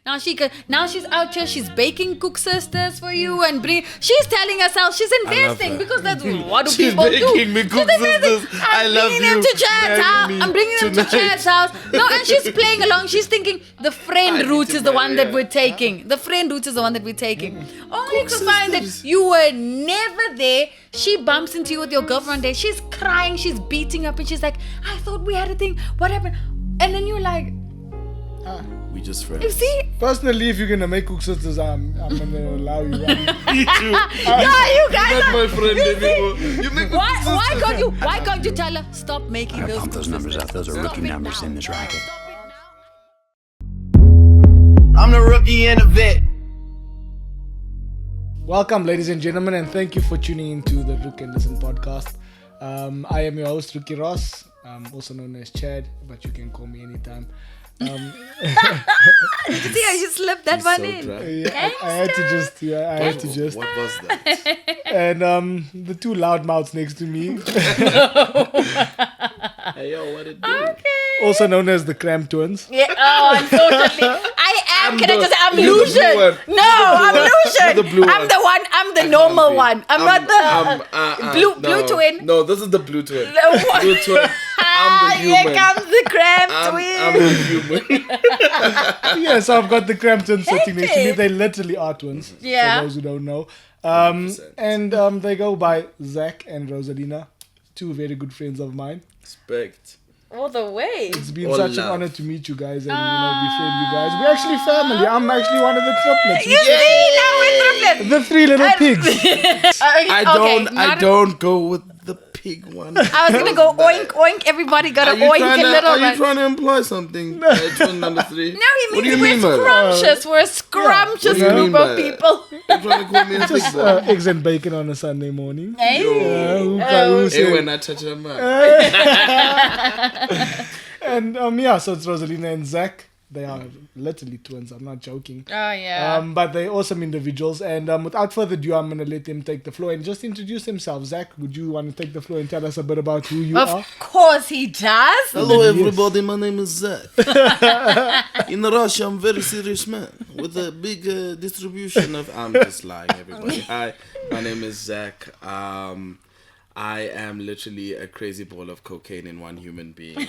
Now she's out here. She's baking Koeksisters for you and she's telling herself she's investing because that's what do She's people do. baking me Koeksisters. I love you. I'm bringing them to Chad's house. No, and she's playing along. She's thinking the friend route is the one that we're taking. The friend route is the one that we're taking. Only to find that you were never there. She bumps into you with your girlfriend day. She's crying. She's beating up, and she's like, "I thought we had a thing. What happened?" And then you're like, "We just friends." You see? Personally, if you're gonna make Koeksisters, I'm gonna allow you. Me too. Yeah, you guys Not are. my friend anymore. You make Why can't you tell her stop making those? Pump those numbers up. Those are rookie numbers in this racket. I'm the rookie and the vet. Welcome, ladies and gentlemen, and thank you for tuning into the Rook Listen podcast. I am your host, Rookie Ross, also known as Chad, but you can call me anytime. See how you slipped that one in. I had to just. What was that? And the two loud mouths next to me, Hey yo, what it do? Okay. also known as the Cram Twins. Yeah. Oh, unfortunately, I'm Lucian. No, I'm Lucian. The blue I'm one. the one. I'm the normal one. I'm not the blue twin. No, this is the blue twin. What? Blue twin. I'm the Here human. comes the Cram I'm twin. the human. Yeah, so I've got the Cram Twins sitting next to me. Hectic. They literally are twins. Yeah. For those who don't know. 100%. And they go by Zach and Rosa-Lena, two very good friends of mine. Respect. All the way. It's been All such love. an honor to meet you guys and befriend you guys. We're actually family. I'm actually one of the triplets. You see, now we're triplets. The three little pigs. I don't go with the pig one. I was gonna go oink oink. Everybody got to oink a little Are you bit. trying to imply something? Twin number 3. No, he What do means you mean by we're that? scrumptious. We're a scrumptious What do you mean group by of that? people. You're trying to call me a pig Just boy. eggs and bacon on a Sunday morning. Hey. Who Hey, said- when I touch her mouth. And so it's Rosa-Lena and Zach. They are literally twins. I'm not joking. Oh yeah. But they're awesome individuals. And without further ado, I'm going to let them take the floor and just introduce themselves. Zach, would you want to take the floor and tell us a bit about who you are? Of course he does. Hello everybody, my name is Zach. In Russia, I'm a very serious man with a big distribution of... I'm just lying, everybody. Hi, my name is Zach. I am literally a crazy ball of cocaine in one human being.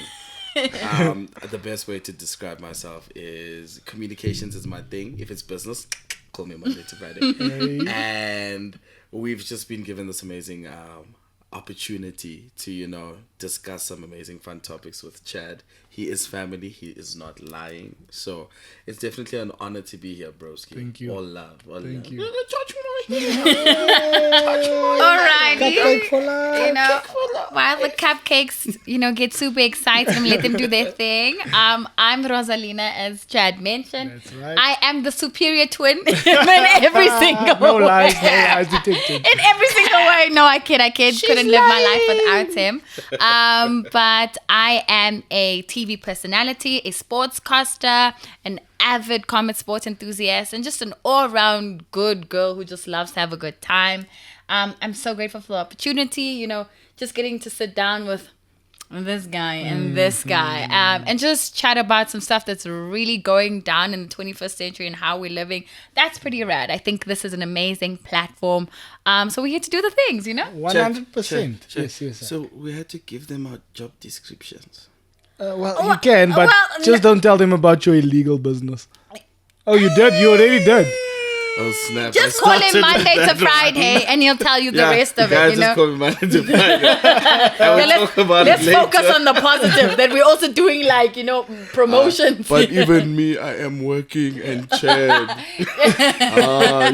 The best way to describe myself is communications is my thing. If it's business, call me Monday to Friday. And we've just been given this amazing opportunity to, discuss some amazing fun topics with Chad. He is family. He is not lying. So it's definitely an honor to be here, broski. Thank you. All love. All Thank love. you. Touch my Alrighty. Cupcake for life. While the cupcakes, get super excited and let them do their thing. I'm Rosa-Lena, as Chad mentioned. That's right. I am the superior twin in every single No way. lies detected. In every single way. No, I kid. Couldn't live my life without him. But I am a TV personality, a sportscaster, an avid comet sports enthusiast, and just an all-around good girl who just loves to have a good time. I'm so grateful for the opportunity, just getting to sit down with this guy and this guy and just chat about some stuff that's really going down in the 21st century and how we're living. That's pretty rad. I think this is an amazing platform. So we're here to do the things, 100%. Check. Yes. So we had to give them our job descriptions. You can, but just don't tell them about your illegal business. Oh, you did? You already did? Oh snap! Just I call him started Monday with to that Friday and he'll tell you the one. rest of Guys, it, just call me Monday to Friday. Let's focus on the positive, that we're also doing promotions. But even me, I am working and Chad.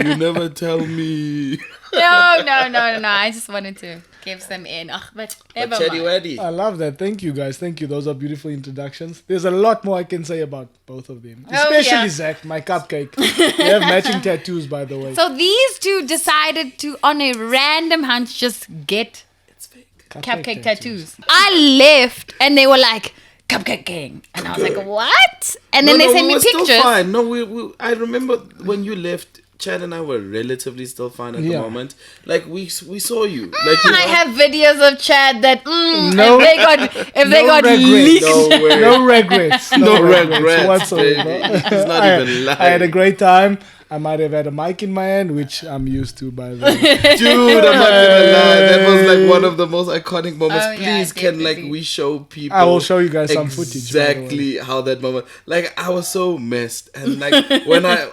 You never tell me. No. I just wanted to give some in. But never Chaddy mind. Waddy. I love that. Thank you, guys. Thank you. Those are beautiful introductions. There's a lot more I can say about both of them. Especially yeah. Zach, my cupcake. They have matching tattoos, by the way. So these two decided to, on a random hunch, just get It's fake. cupcake tattoos. I left and they were like, Cupcake Gang. And I was like, what? And then they sent me were pictures. Still fine. No, we I remember when you left, Chad and I were relatively still fine at the moment. Like we saw you. Like I have videos of Chad that No- if they got regrets. leaked. no way. No regrets. No regrets whatsoever. baby. He's not even lying. I had a great time. I might have had a mic in my hand, which I'm used to, by the way. Dude, I'm not gonna lie. That was like one of the most iconic moments. Oh, yeah, Please, can like definitely. we show people? I will show you guys some footage, by the way. Exactly how that moment. Like I was so messed, and like when I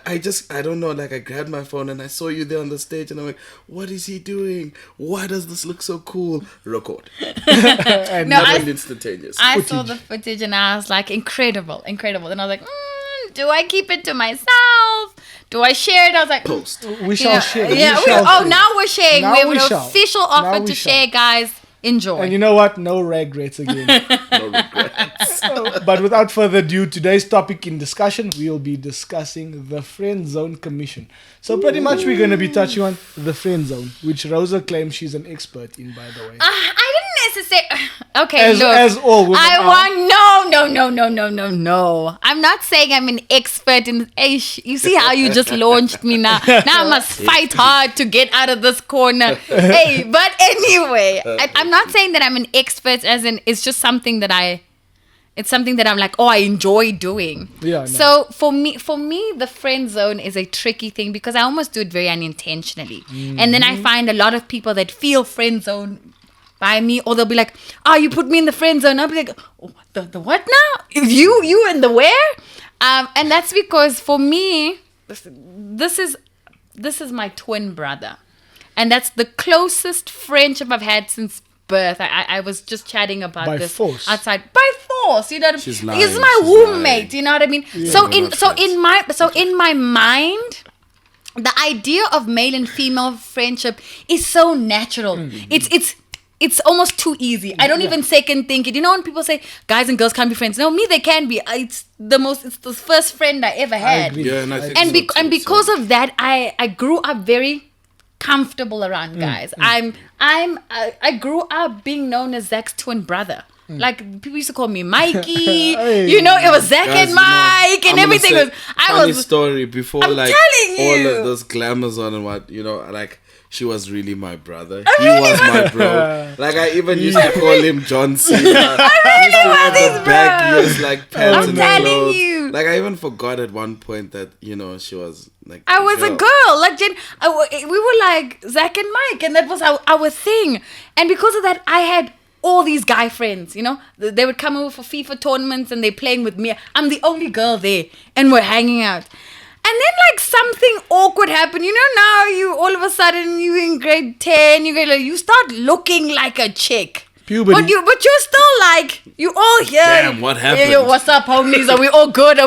don't know. Like I grabbed my phone and I saw you there on the stage, and I'm like, what is he doing? Why does this look so cool? Record. And No, Happened instantaneous. I saw the footage and I was like, incredible. And I was like, do I keep it to myself? Do I share it? I was like, Post. we shall share. Yeah. We shall share. Now we're sharing. Now we have we an shall. official Now offer we to shall. share, guys. Enjoy. And you know what? No regrets again. No regrets. But without further ado, today's topic in discussion, we'll be discussing the Friend Zone Commission. So pretty much we're going to be touching on the Friend Zone, which Rosa claims she's an expert in, by the way. I didn't necessarily. Okay, As- look. as all women I are. want no. I'm not saying I'm an expert in. You see how you just launched me now. Now I must fight hard to get out of this corner. Hey, but anyway, I'm not saying that I'm an expert. As in, it's just something that It's something that I'm like, I enjoy doing. Yeah, no. So for me, the friend zone is a tricky thing because I almost do it very unintentionally, and then I find a lot of people that feel friend zone by me, or they'll be like, you put me in the friend zone. I'll be like, the what now? You and the where? And that's because for me, this is my twin brother, and that's the closest friendship I've had since birth. I was just chatting about By this force. outside. By force, you know what I mean? She's lying, He's my she's womb lying. mate, you know what I mean? we're So not in my mind, the idea of male and female friendship is so natural. It's almost too easy. I don't even second think it. You know when people say guys and girls can't be friends? No, me they can be. It's the first friend I ever had. agree. Yeah, and I think And so too, because of that, I grew up very comfortable around guys. I grew up being known as Zach's twin brother. Like people used to call me Mikey. Hey. You know, it was Zach Guys, and Mike and I'm gonna everything say, was. I funny was. story before I'm like telling all you. of those glamours on and what like she was really my brother. He was my bro. Like I even used to call him John Cena. I really was his the back bro. years like pants I'm and telling clothes. you. Like I even forgot at one point that she was like I was a girl. Like we were like Zach and Mike, and that was our thing. And because of that, I had all these guy friends. You know, they would come over for FIFA tournaments, and they're playing with me. I'm the only girl there, and we're hanging out. And then like something awkward happened. You know, now you all of a sudden you in grade 10, you start looking like a chick. Puberty. But you're still like, you all here. Damn, what happened? Yo, what's up, homies? Are we all good?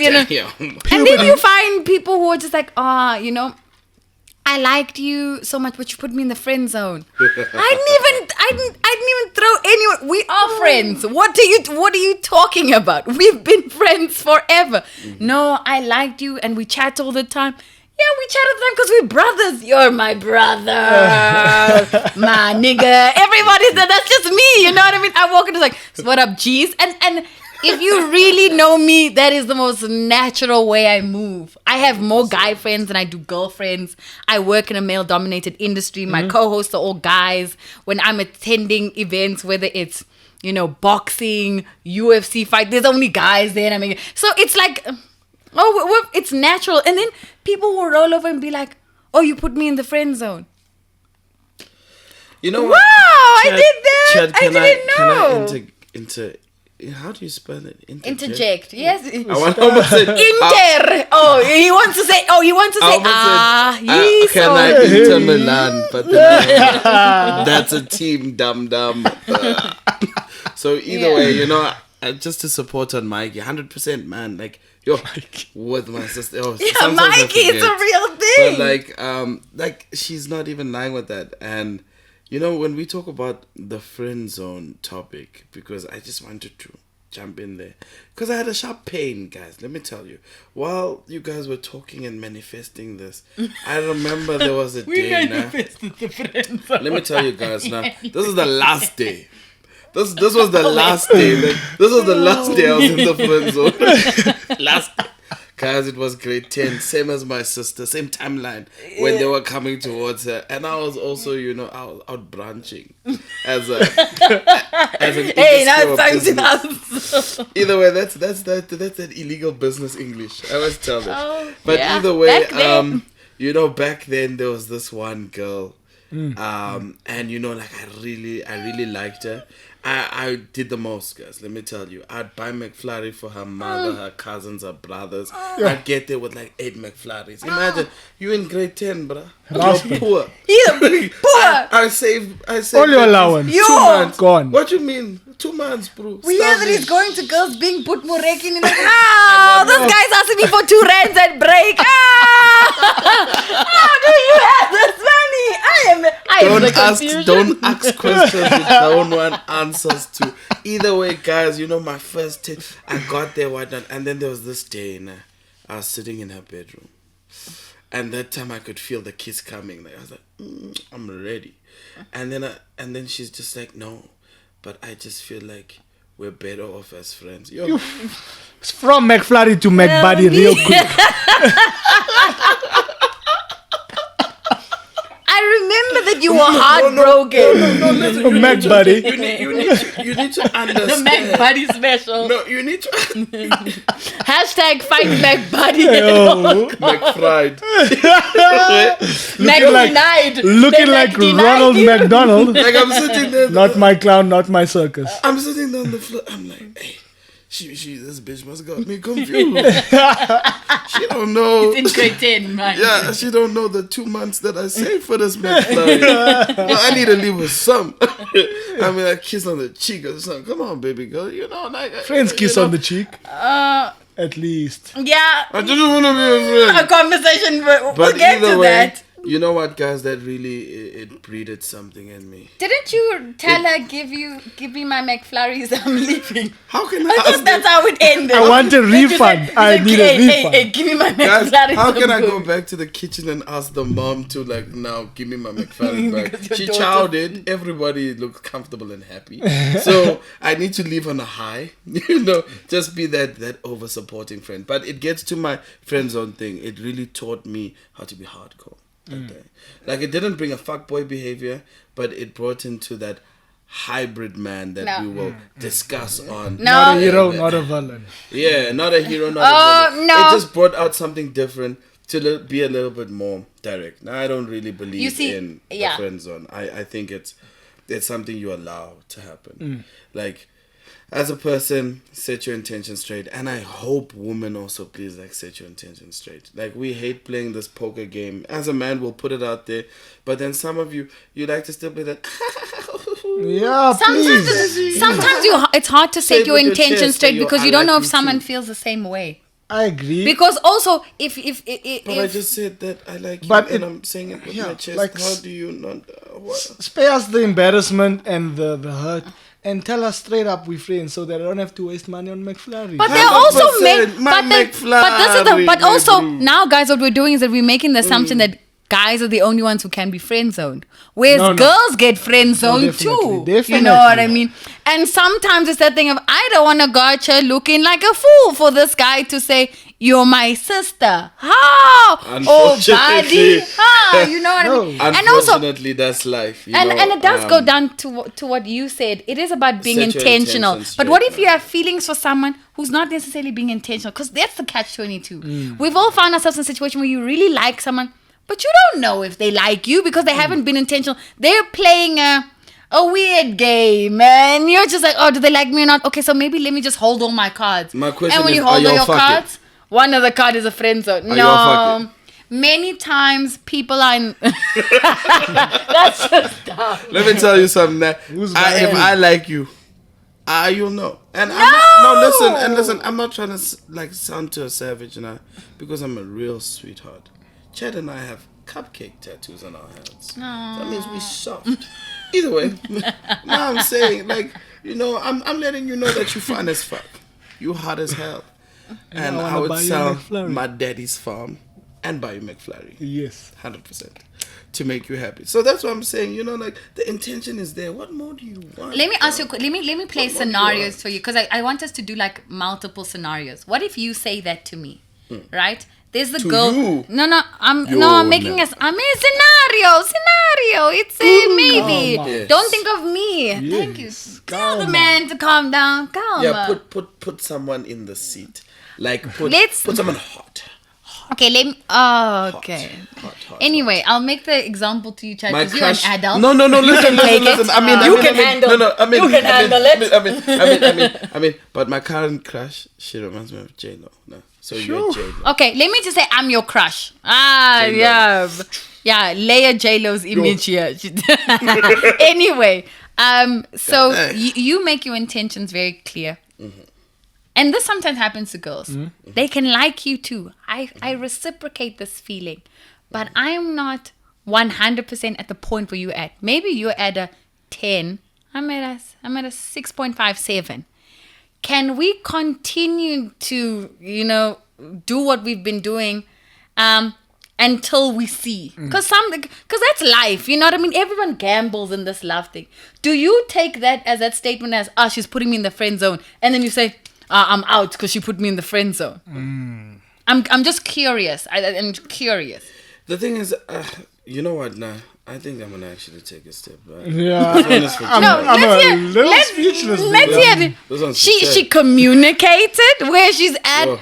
You know. Damn. And then you find people who are just like, I liked you so much, but you put me in the friend zone. I didn't even throw anyone. We are friends. What are you talking about? We've been friends forever. No, I liked you, and we chat all the time. Yeah, we chat all the time because we're brothers. You're my brother, my nigga. Everybody's that's just me. You know what I mean? I walk in, it's like, so what up, G's? And if you really know me, that is the most natural way I move. I have more guy friends than I do girlfriends. I work in a male-dominated industry. My co-hosts are all guys. When I'm attending events, whether it's, boxing, UFC fight, there's only guys there. So it's like, it's natural. And then people will roll over and be like, you put me in the friend zone. You know Wow, what? I did that. Chad, I didn't know. Can I how do you spell it? Interject. Yes. I want to say Inter. He wants to say. Yes. Can I Inter Milan? But that's a team, dum. So either way, just to support on Mikey, 100%, man. Like with my sister. Yeah, Mikey, it's a real thing. But like she's not even lying with that. And when we talk about the friend zone topic, because I just wanted to jump in there, because I had a sharp pain, guys. Let me tell you. While you guys were talking and manifesting this, I remember there was a day. manifested the friend zone. Let me tell you guys now. This is the last day. This was the last day. Like, this was the last day I was in the friend zone. Last day. Guys, it was grade 10, same as my sister, same timeline when they were coming towards her. And I was also, I was out branching as an Hey, now industry it's time to business. us. Either way, that's that illegal business English. I always tell them. Oh, But yeah. either way, Back then. back then there was this one girl, and I really liked her. I did the most, guys. Let me tell you. I'd buy McFlurry for her mother, her cousins, her brothers. I'd get there with like 8 McFlurries. Imagine you in grade 10, bruh. You're poor. You're poor. I saved All your allowance. 2 months. Gone. What you mean? 2 months, bro. We hear that he's going to girls being put Murekin in like, this guy's asking me for 2 rands at break. How do you have this money? I am the confusion. Don't ask questions you don't want answers to. Either way, guys, my first tip, I got there, whatnot, and then there was this day, I was sitting in her bedroom, and that time I could feel the kiss coming. Like I was like, I'm ready, and then she's just like, no, but I just feel like we're better off as friends. Yo, From McFlurry to McBuddy real quick. I remember that you were heartbroken. No, listen, McBuddy. you need to The understand. McBuddy special. No, you need to Hashtag fight McBuddy. Oh. McFried. Looking like Ronald McDonald. Like I'm sitting there. Not my clown, not my circus. I'm sitting there on the floor. I'm like, hey, she this bitch must got me confused. She don't know. It's in grade 10, man. Yeah, she don't know the 2 months that I saved for this McFlurry. No, I need to leave with some. I mean, a kiss on the cheek or something. Come on, baby girl. Friends kiss on the cheek. At least. Yeah. I just want to be a friend. A conversation, but we'll But get either to way, that. you know what, guys? That really it breeded something in me. Didn't you tell her, give me my McFlurries, I'm leaving? How can I thought that's how it ended. I want a Then you refund. said- I you need said, a refund. Hey, give me my Guys, McFlurries. how can I I'm go good. back to the kitchen and ask the mom to now give me my McFlurry back? Because your She daughter- chowed it. Everybody looked comfortable and happy. So I need to leave on a high. Just be that over supporting friend. But it gets to my friend zone thing. It really taught me how to be hardcore. Okay. Like it didn't bring a fuckboy behavior, but it brought into that hybrid man that we will discuss on. No. Not a hero, not a villain. Yeah, not a hero, not a villain. no. It just brought out something different to be a little bit more direct. Now, I don't really believe in the friend zone. I think it's something you allow to happen. Like, as a person, set your intention straight. And I hope women also please set your intention straight. Like, we hate playing this poker game. As a man, we'll put it out there. But then some of you like to still play that. Yeah, please. Sometimes it's hard to Say set your with your intention chest straight that you- because I you don't like know if you someone too. feels the same way. I agree. Because also, if But I just said that I like you, But and I'm saying it with my chest. like How do you not? What? spare us the embarrassment and the hurt and tell us straight up we're friends so that I don't have to waste money on McFlurry. But they're also 100% men. my But this is McFlurry, but also my bro. now, guys, what we're doing is that we're making the assumption that guys are the only ones who can be friend zoned, whereas No. girls get friend zoned too. Definitely. You know what I mean? And sometimes it's that thing of I don't want to go out here looking like a fool for this guy to say you're my sister. How? Oh, Unfortunately. buddy. How? You know what I mean? And also, Unfortunately, that's life. and it does go down to what you said. It is about being Set your intentional. intentions But what straight, if you man. have feelings for someone who's not necessarily being intentional? Because that's the catch-22. We've all found ourselves in a situation where you really like someone, but you don't know if they like you because they haven't been intentional. They're playing a weird game, and you're just like, oh, do they like me or not? Okay, so maybe let me just hold all my cards. My question and when is, you are hold all y'all your fucking? cards, one of the card is a friend zone. y'all No. fucking? Many times people are in... That's just dumb. Let me tell you something. That Who's if buying? I like you, you'll know. And listen. I'm not trying to sound too savage, because I'm a real sweetheart. Chad and I have cupcake tattoos on our hands. That means we soft. Either way, now I'm saying I'm letting you know that you fine as fuck. You hot as hell. And I I wanna would buy you sell McFlurry. my daddy's farm and buy you McFlurry. Yes. 100%. To make you happy. So that's what I'm saying. The intention is there. What more do you want? Let me ask you. Let me play What do you scenarios want? for you because I want us to do multiple scenarios. What if you say that to me? right? There's the To girl. you? I'm Yo, making no. I'm a scenario. It's a maybe. Calm. Yes. Don't think of me. Thank you. Tell the man to calm down. Calm. Yeah, put someone in the seat. Like put someone hot. Okay, let me. Oh, okay. Hot. Anyway, I'll make the example to you, Chad, My because you're an crush. adult. No. Listen. take it. I mean, You can handle. No. I mean, You can handle it. I mean. But my current crush, she reminds me of J-Lo. No, so you're J-Lo. Okay, let me just say I'm your crush. Ah, J-Lo. yeah. Layer J-Lo's image here. Anyway, so you make your intentions very clear. And this sometimes happens to girls. They can like you too. I reciprocate this feeling. But I'm not 100% at the point where you're at. Maybe you're at a 10. I'm at a 6.57. Can we continue to, do what we've been doing until we see? Because that's life. You know what I mean? Everyone gambles in this love thing. Do you take that as that statement as, she's putting me in the friend zone? And then you say, I'm out because she put me in the friend zone. I'm just curious. I'm curious. The thing is, you know what? Nah, I think I'm gonna actually take a step back. Yeah. Let's hear it. This one's She sincere. communicated where she's at. Oh,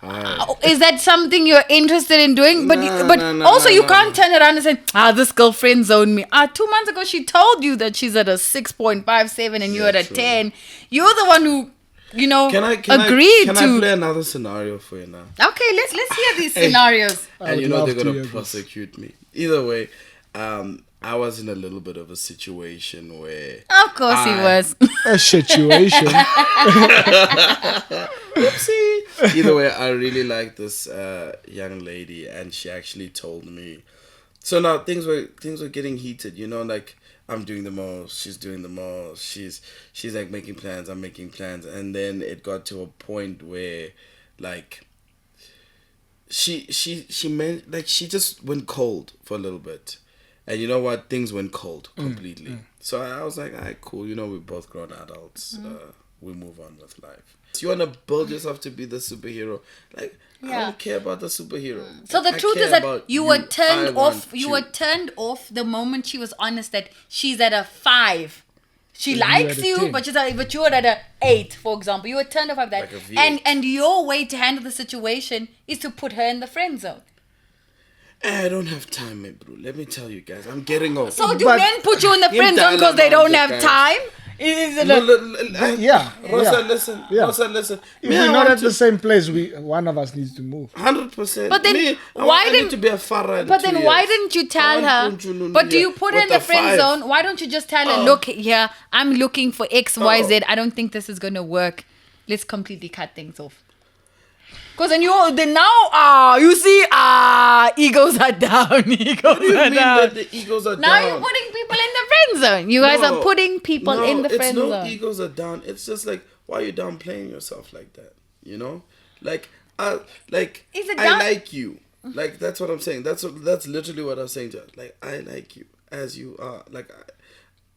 hi. Is that something you're interested in doing? But you can't turn around and say, this girl friend zoned me. 2 months ago she told you that she's at a 6.57 and you're at a true. 10. You're the one who Can I play another scenario for you now? Okay, let's hear these scenarios. And would love they're to gonna hear this. prosecute me. Either way, I was in a little bit of a situation where Of course he was. A situation. Oopsie. Either way, I really like this young lady, and she actually told me. So now things were getting heated. Like I'm doing the most, she's doing the most. She's like making plans, I'm making plans, and then it got to a point where, like, she meant like she just went cold for a little bit, and you know what? Things went cold completely. So I was like, alright, cool. We're both grown adults. We move on with life. So you wanna build yourself to be the superhero, like. I don't care about the superhero. So the I truth care is that about you were turned I off. want You you. were turned off the moment she was honest that she's at a 5. She you likes at a you, 10. but you're at a 8, for example. You were turned off of that, Like a V8. and your way to handle the situation is to put her in the friend zone. I don't have time, my bro. Let me tell you guys, I'm getting old. So do But- men put you in the friend zone because they don't have time? Is it Yeah. Rosa, yeah. listen. Yeah. Rosa, listen. If we're not at the same place, one of us needs to move. 100%. But then I why need didn't- to be a farah in But 2 then years. why didn't you tell her? But do you put her in the friend zone? Why don't you just tell her, look here, I'm looking for X, Y, Z. I don't think this is gonna work. Let's completely cut things off. Because then you see, egos are down. Egos What do you are mean down. that the egos are Now down? you're putting people in the friend zone. You guys are putting people in the friend it's zone. egos are down. It's just like, why are you downplaying yourself like that? Like, Is it I down- like you. Like, that's what I'm saying. That's literally what I'm saying to her. Like, I like you as you are. Like,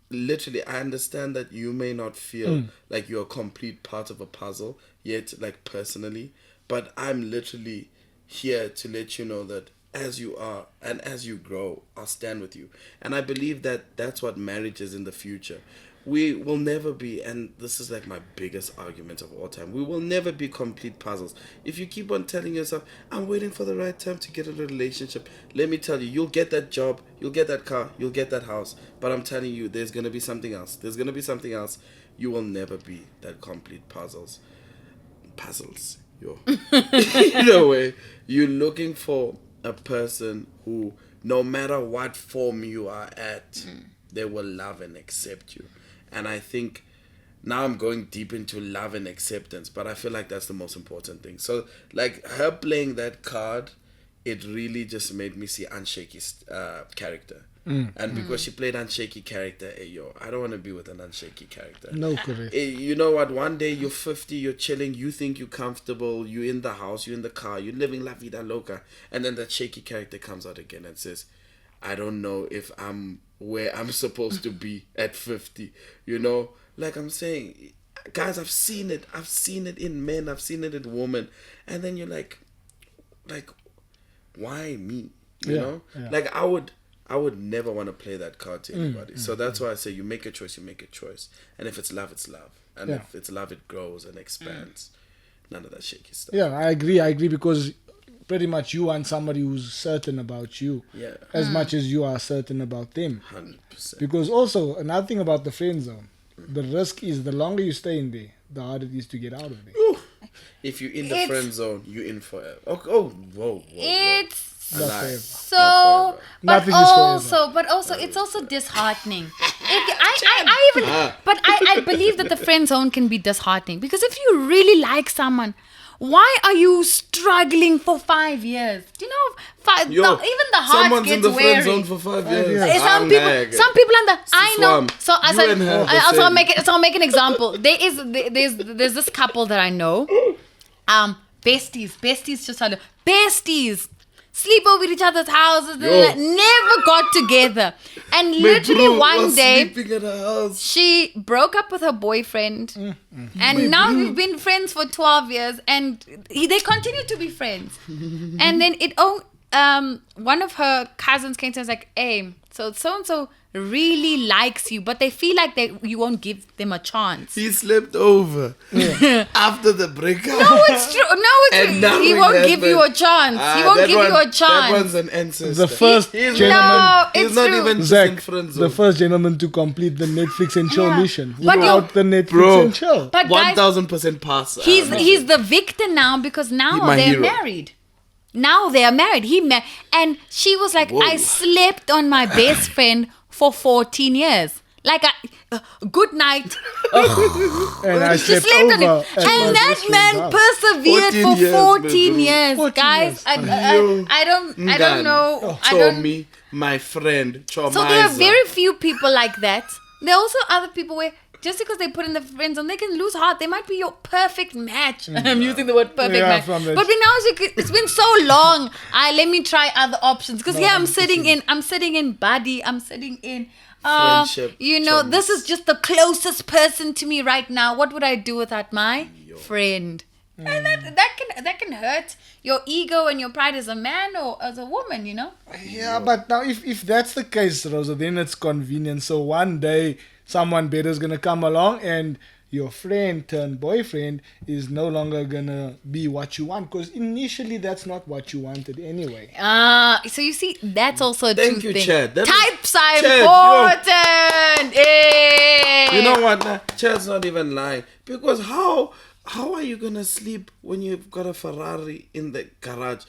literally, I understand that you may not feel like you're a complete part of a puzzle yet, like, personally. But I'm literally here to let you know that as you are and as you grow, I'll stand with you. And I believe that that's what marriage is in the future. We will never be, and this is like my biggest argument of all time, we will never be complete puzzles. If you keep on telling yourself, I'm waiting for the right time to get in a relationship, let me tell you, you'll get that job, you'll get that car, you'll get that house. But I'm telling you, there's going to be something else. There's going to be something else. You will never be that complete puzzles. Either way, you're looking for a person who, no matter what form you are at, they will love and accept you. And I think now I'm going deep into love and acceptance, but I feel like that's the most important thing. So, like, her playing that card, it really just made me see Unshaky's character. And because she played unshaky character, I don't want to be with an unshaky character. No, correct. You know what? One day you're 50, you're chilling, you think you're comfortable, you're in the house, you're in the car, you're living la vida loca, and then that shaky character comes out again and says, I don't know if I'm where I'm supposed to be at 50. Like I'm saying, guys, I've seen it in men, I've seen it in women, and then you're like, like, why me? Yeah, You know, yeah. like I would never want to play that card to anybody. So that's why I say you make a choice, and if it's love, it's love, and Yeah. if it's love, it grows and expands. None of that shaky stuff. Yeah, I agree because pretty much you want somebody who's certain about you Yeah, as much as you are certain about them. 100%. Because also, another thing about the friend zone, the risk is the longer you stay in there, the harder it is to get out of there. If you're in the It's- friend zone, you're in forever. Whoa. It's Not Lie. forever. so, Not forever. but Nothing is also, it's also disheartening. I believe that the friend zone can be disheartening because if you really like someone, why are you struggling for 5 years? Do you know, even the heart someone's gets in the weary. friend zone for 5 years. years. Some people under. I know. So as You and her I'll same. make an example. There's this couple that I know. Besties just had besties. Sleep over each other's houses. Never got together. And literally one day, sleeping at her house. she broke up with her boyfriend. And now we've been friends for 12 years. And they continue to be friends. And then one of her cousins came to us like, hey, so-and-so really likes you, but they feel like you won't give them a chance. He slept over after the breakup. No, it's true. And He nothing won't give you a happened. chance. He won't That give you a chance. That one's an ancestor. The first He's gentleman, No, He's it's not true. even just in Zach, friend the zone. first gentleman to complete the Netflix and chill Yeah. mission. But Without the Netflix Bro. and chill. But guys, 1000% pass. he's the victor now because now my they're hero. married. Now they are married. And she was like, Whoa. I slept on my best friend for 14 years. Like, good night. And I She slept slept on over it. at my And that best man friend's house. persevered 14 for years, 14 baby. years. 14 Guys, years. I don't know. I don't. me, my friend, So there are very few people like that. There are also other people where just because they put in the friend zone, they can lose heart. They might be your perfect match. I'm using the word perfect Yeah, match. from But that- now it's been so long. Let me try other options. Because I'm sitting in Buddy. I'm sitting in Friendship, this is just the closest person to me right now. What would I do without my friend? And that can hurt your ego and your pride as a man or as a woman, you know? Yeah, but now if that's the case, Rosa, then it's convenient. So one day someone better is gonna come along and your friend turned boyfriend is no longer gonna be what you want, because initially that's not what you wanted anyway. So you see, that's also a Thank true you, thing. Chad. That Types are Chad, important. Hey. You know what? Nah, Chad's not even lying. Because how are you gonna sleep when you've got a Ferrari in the garage?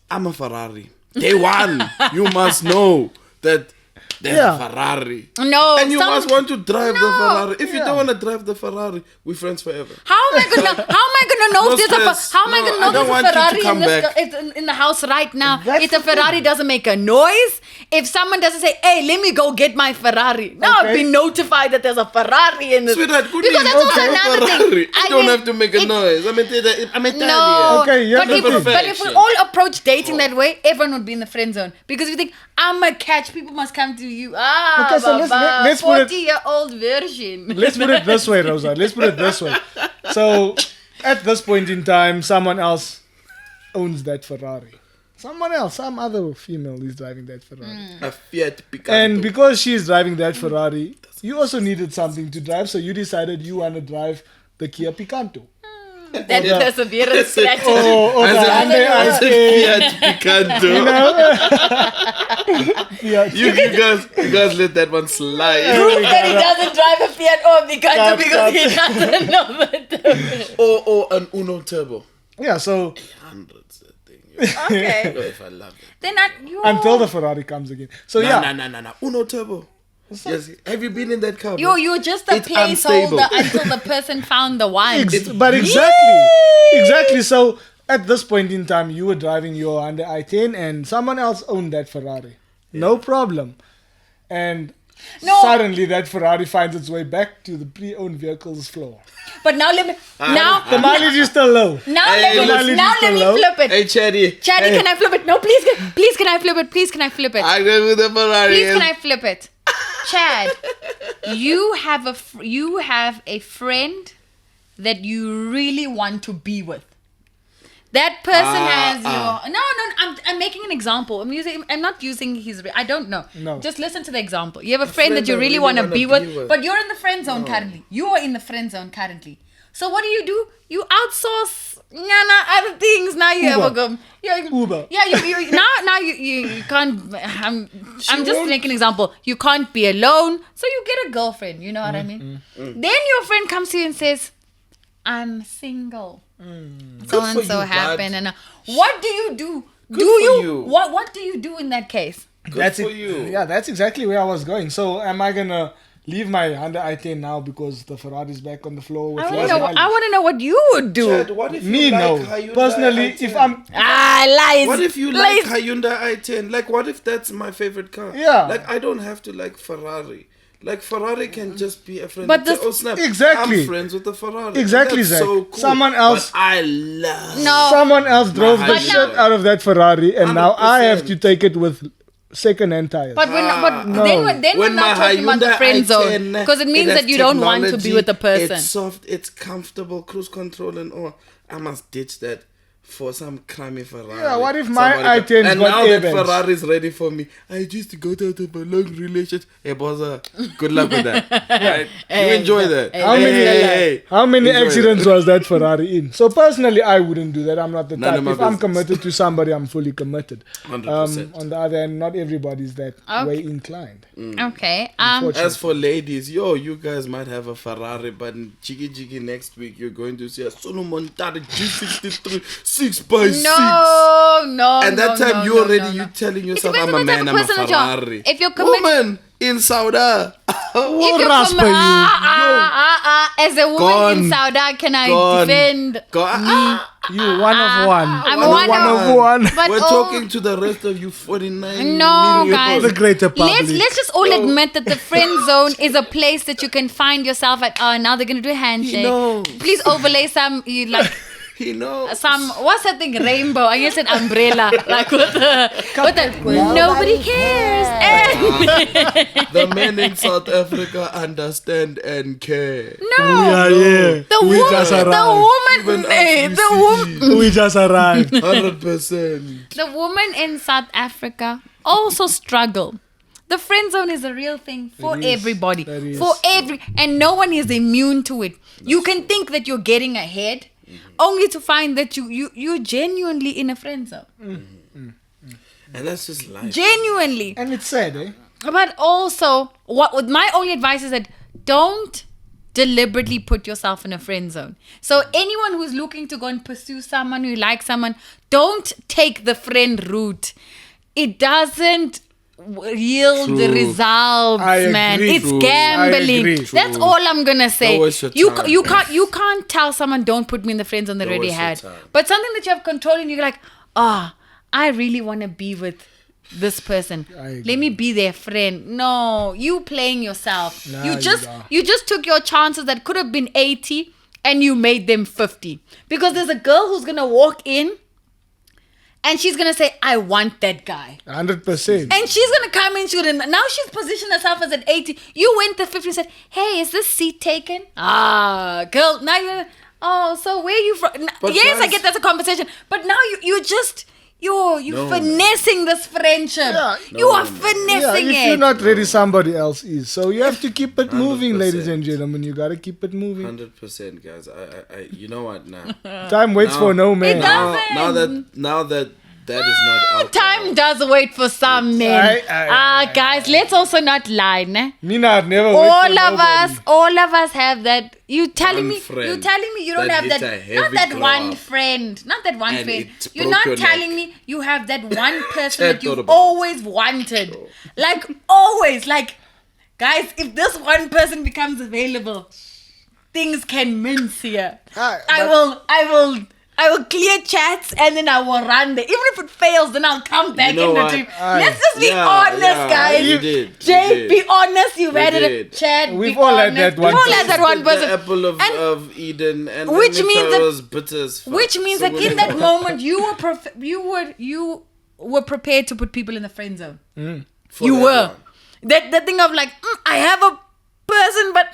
I'm a Ferrari. Day one, you must know that there's Yeah. a Ferrari. No, And you must want to drive the No. Ferrari. If you don't want to drive the Ferrari, we're friends forever. How am I gonna know No if there's stress. how am I No, gonna I know don't there's want a you to Ferrari come back. in the house right now? That's If the the thing. Ferrari doesn't make a noise, if someone doesn't say, "Hey, let me go get my Ferrari," now I've Okay. been notified that there's a Ferrari in the Sweetheart, good because that's news. also another Ferrari. thing. You don't have to make a noise. I'm Italian. No, Okay, yeah, but if perfection. we all approach dating that way, everyone would be in the friend zone because if you think I'm a catch, people must come to you. Okay, so let's put it- 40-year-old version. Let's put it this way, Rosa. Let's put it this way. So, at this point in time, someone else owns that Ferrari. Someone else, some other female is driving that Ferrari. A Fiat Picanto. And because she's driving that Ferrari, you also needed something to drive, so you decided you want to drive the Kia Picanto. That perseverance strategy. Oh, I okay. said Fiat Picanto. Yeah, You guys let that one slide. Proof that he doesn't drive a Fiat or Picanto Cut, because he doesn't know the Or an Uno Turbo. yeah, so Hundreds that thing. Okay. If I love it. Then you until the Ferrari comes again. So, yeah. No. Uno Turbo. Yes. Have you been in that car? you're just a It's placeholder unstable. until the person found the one. But exactly. So, at this point in time, you were driving your Hyundai i10 and someone else owned that Ferrari. No problem. And suddenly that Ferrari finds its way back to the pre-owned vehicles floor. But now let me The mileage is still low. Hey, let me flip it. Hey, Chaddy. Chatty, Hey, can I flip it? No, please can I flip it? Please can I flip it? I go with the Ferrari. Please can I flip it? Chad, you have a friend that you really want to be with. That person has your... No, I'm making an example. I'm not using his... I don't know. No. Just listen to the example. You have a friend that you really want to be with, but you're in the friend zone currently. You are in the friend zone currently. So what do? You outsource other things. Now you have a go. Uber. Yeah, now you can't. I'm just making an example. You can't be alone, so you get a girlfriend. You know what I mean? Then your friend comes to you and says, "I'm single. So and so happened." And what do you do? What do you do in that case? Good for you. Yeah, that's exactly where I was going. So am I gonna leave my Honda i10 now because the Ferrari's back on the floor? With I want to know what you would do. Chad, what if you like Hyundai Personally, i10? if I'm... Lies. What if you like Hyundai i10? Like, what if that's my favorite car? Yeah. Like, I don't have to like Ferrari. Like, Ferrari can just be a friend. But Say, this- oh, snap. Exactly. I'm friends with the Ferrari. Exactly, That's Zach. so cool. Someone else- But I love... No. Someone else drove the Hyundai. shit out of that Ferrari, and now I have 100%. to take it with second-hand tires. But then we're When not my talking about the Hyundai friend zone, i10, because it means has that you don't want to be technology, with the person. It's soft, it's comfortable, cruise control and all. I must ditch that for some crummy Ferrari. Yeah, what if my Somebody i10's and got now that airbags? Ferrari's ready for me, I just got out of a long relationship. Hey, Boza, good luck with that. Right? You enjoy that. How many Enjoy accidents was that Ferrari in? So personally, I wouldn't do that. I'm not the None type. of my If I'm business. committed to somebody, I'm fully committed. 100%. On the other hand, not everybody's that way inclined. Okay. As for ladies, you guys might have a Ferrari, but in Jiggy next week, you're going to see a Solomon Tata G63 6x6. No. And that time you you telling yourself, depends I'm a on the type man, of I'm a person that you are. Ferrari. If you're committed- Woman in Saudi. As a woman in Saudi, can I defend me? You one of one. I'm one of one. But We're talking to the rest of you 49 No, million. guys. The greater public. Let's just all admit that the friend zone is a place that you can find yourself at. Oh, now they're gonna do a handshake. knows. Please overlay some He knows. what's that thing? Rainbow. I guess an umbrella. Like with the nobody cares. The men in South Africa understand and care. No. Yeah. The just woman, arrived. the woman, We just arrived. 100%. the woman in South Africa also struggle. The friend zone is a real thing for everybody. That is. And no one is immune to it. You can think that you're getting ahead, only to find that you're genuinely in a friend zone. And that's just life. Genuinely. And it's sad, eh? But also, my only advice is that don't deliberately put yourself in a friend zone. So anyone who's looking to go and pursue someone, who likes someone, don't take the friend route. It doesn't yield the results, I man. agree. It's True. gambling. I agree. That's all I'm gonna say. Don't waste your time. You can't tell someone don't put me in the friend zone they Don't already waste your had. time. But something that you have control in, you're like, I really want to be with this person. Let me be their friend. No, you playing yourself. Nah, you just took your chances that could have been 80 and you made them 50. Because there's a girl who's gonna walk in and she's gonna say, I want that guy. 100%. And she's gonna come in, now she's positioned herself as an 80. You went to 50 and said, hey, is this seat taken? Girl, now you're, so where are you from? But Yes, I guys- get that's a conversation. But now you're finessing this friendship. Yeah. You are finessing If it. you're not ready, somebody else is. So you have to keep it moving, 100%. ladies and gentlemen. You gotta keep it moving. 100%, guys. I you know what now? Time waits for no man. It does. Now that that is not out Time there. does wait for some men. Aye. Guys, let's also not lie, ne? Mina, I'd never wait all for nobody. all of us have that. You telling me friend you don't that have hit that, a heavy not that glow one up. friend, not that one And friend. it You're broke not your telling neck. me you have that one person Chad that thought you've about always wanted. Like always, like guys, if this one person becomes available, things can mince here. I will clear chats and then I will run there. Even if it fails, then I'll come back know in the what? team. Aye. Let's just be Yeah, honest, yeah, guys. you did. Jay, You did. be honest. You've had it. did. Chad, We've be all had honest. that one We've all had that one The person. apple And- of Eden, and Which let me means tell that- you, it was bitter as fuck. Which means So that we're in gonna- that moment you were prepared to put people in the friend zone. For You that were. one. That thing of like, I have a person, but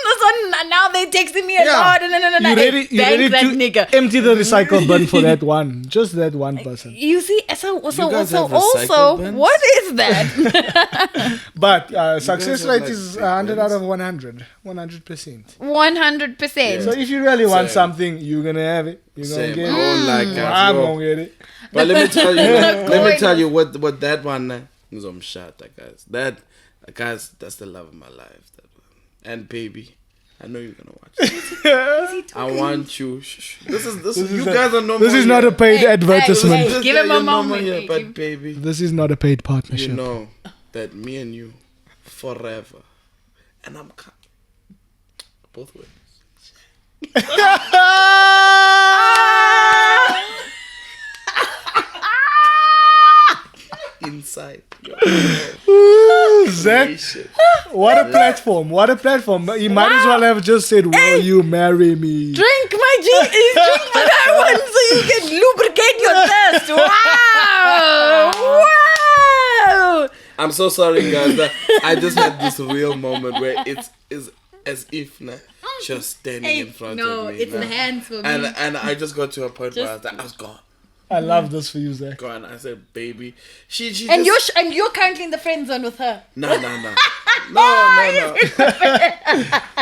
this one, now they texting me a lot. And You ready that to nigga. empty the recycle bin for that one? Just that one person. You see, so guys also, have recycle bins? what is that? But success have, rate like, is big 100 out bins? of 100. 100%. 100%. So if you really want Same. something, you're gonna have it. You're gonna Same. get I it. won't like I'm guys. gonna get it. But let me tell you, let me tell Going you what that one is. I'm shot, guys. Guys, that's the love of my life. That one. And baby, I know you're gonna watch it. I want you. Shh. This is you guys are no more. This is not a paid advertisement. hey. Give him a moment. Here, but baby, This is not a paid you partnership. know that me and you forever, and I'm both ways. Inside. Ooh, Zach, Nation. what a platform. What a platform. You might as well have just said, will you marry me? Drink my drink for that one so you can lubricate your thirst. Wow. I'm so sorry, guys. That I just had this real moment where it's as if just standing in front of me. it's the hands for me. And I just got to a point where I was gone. I love this for you, Zach. Gone. I said, baby. She And just, you're currently in the friend zone with her. No. No.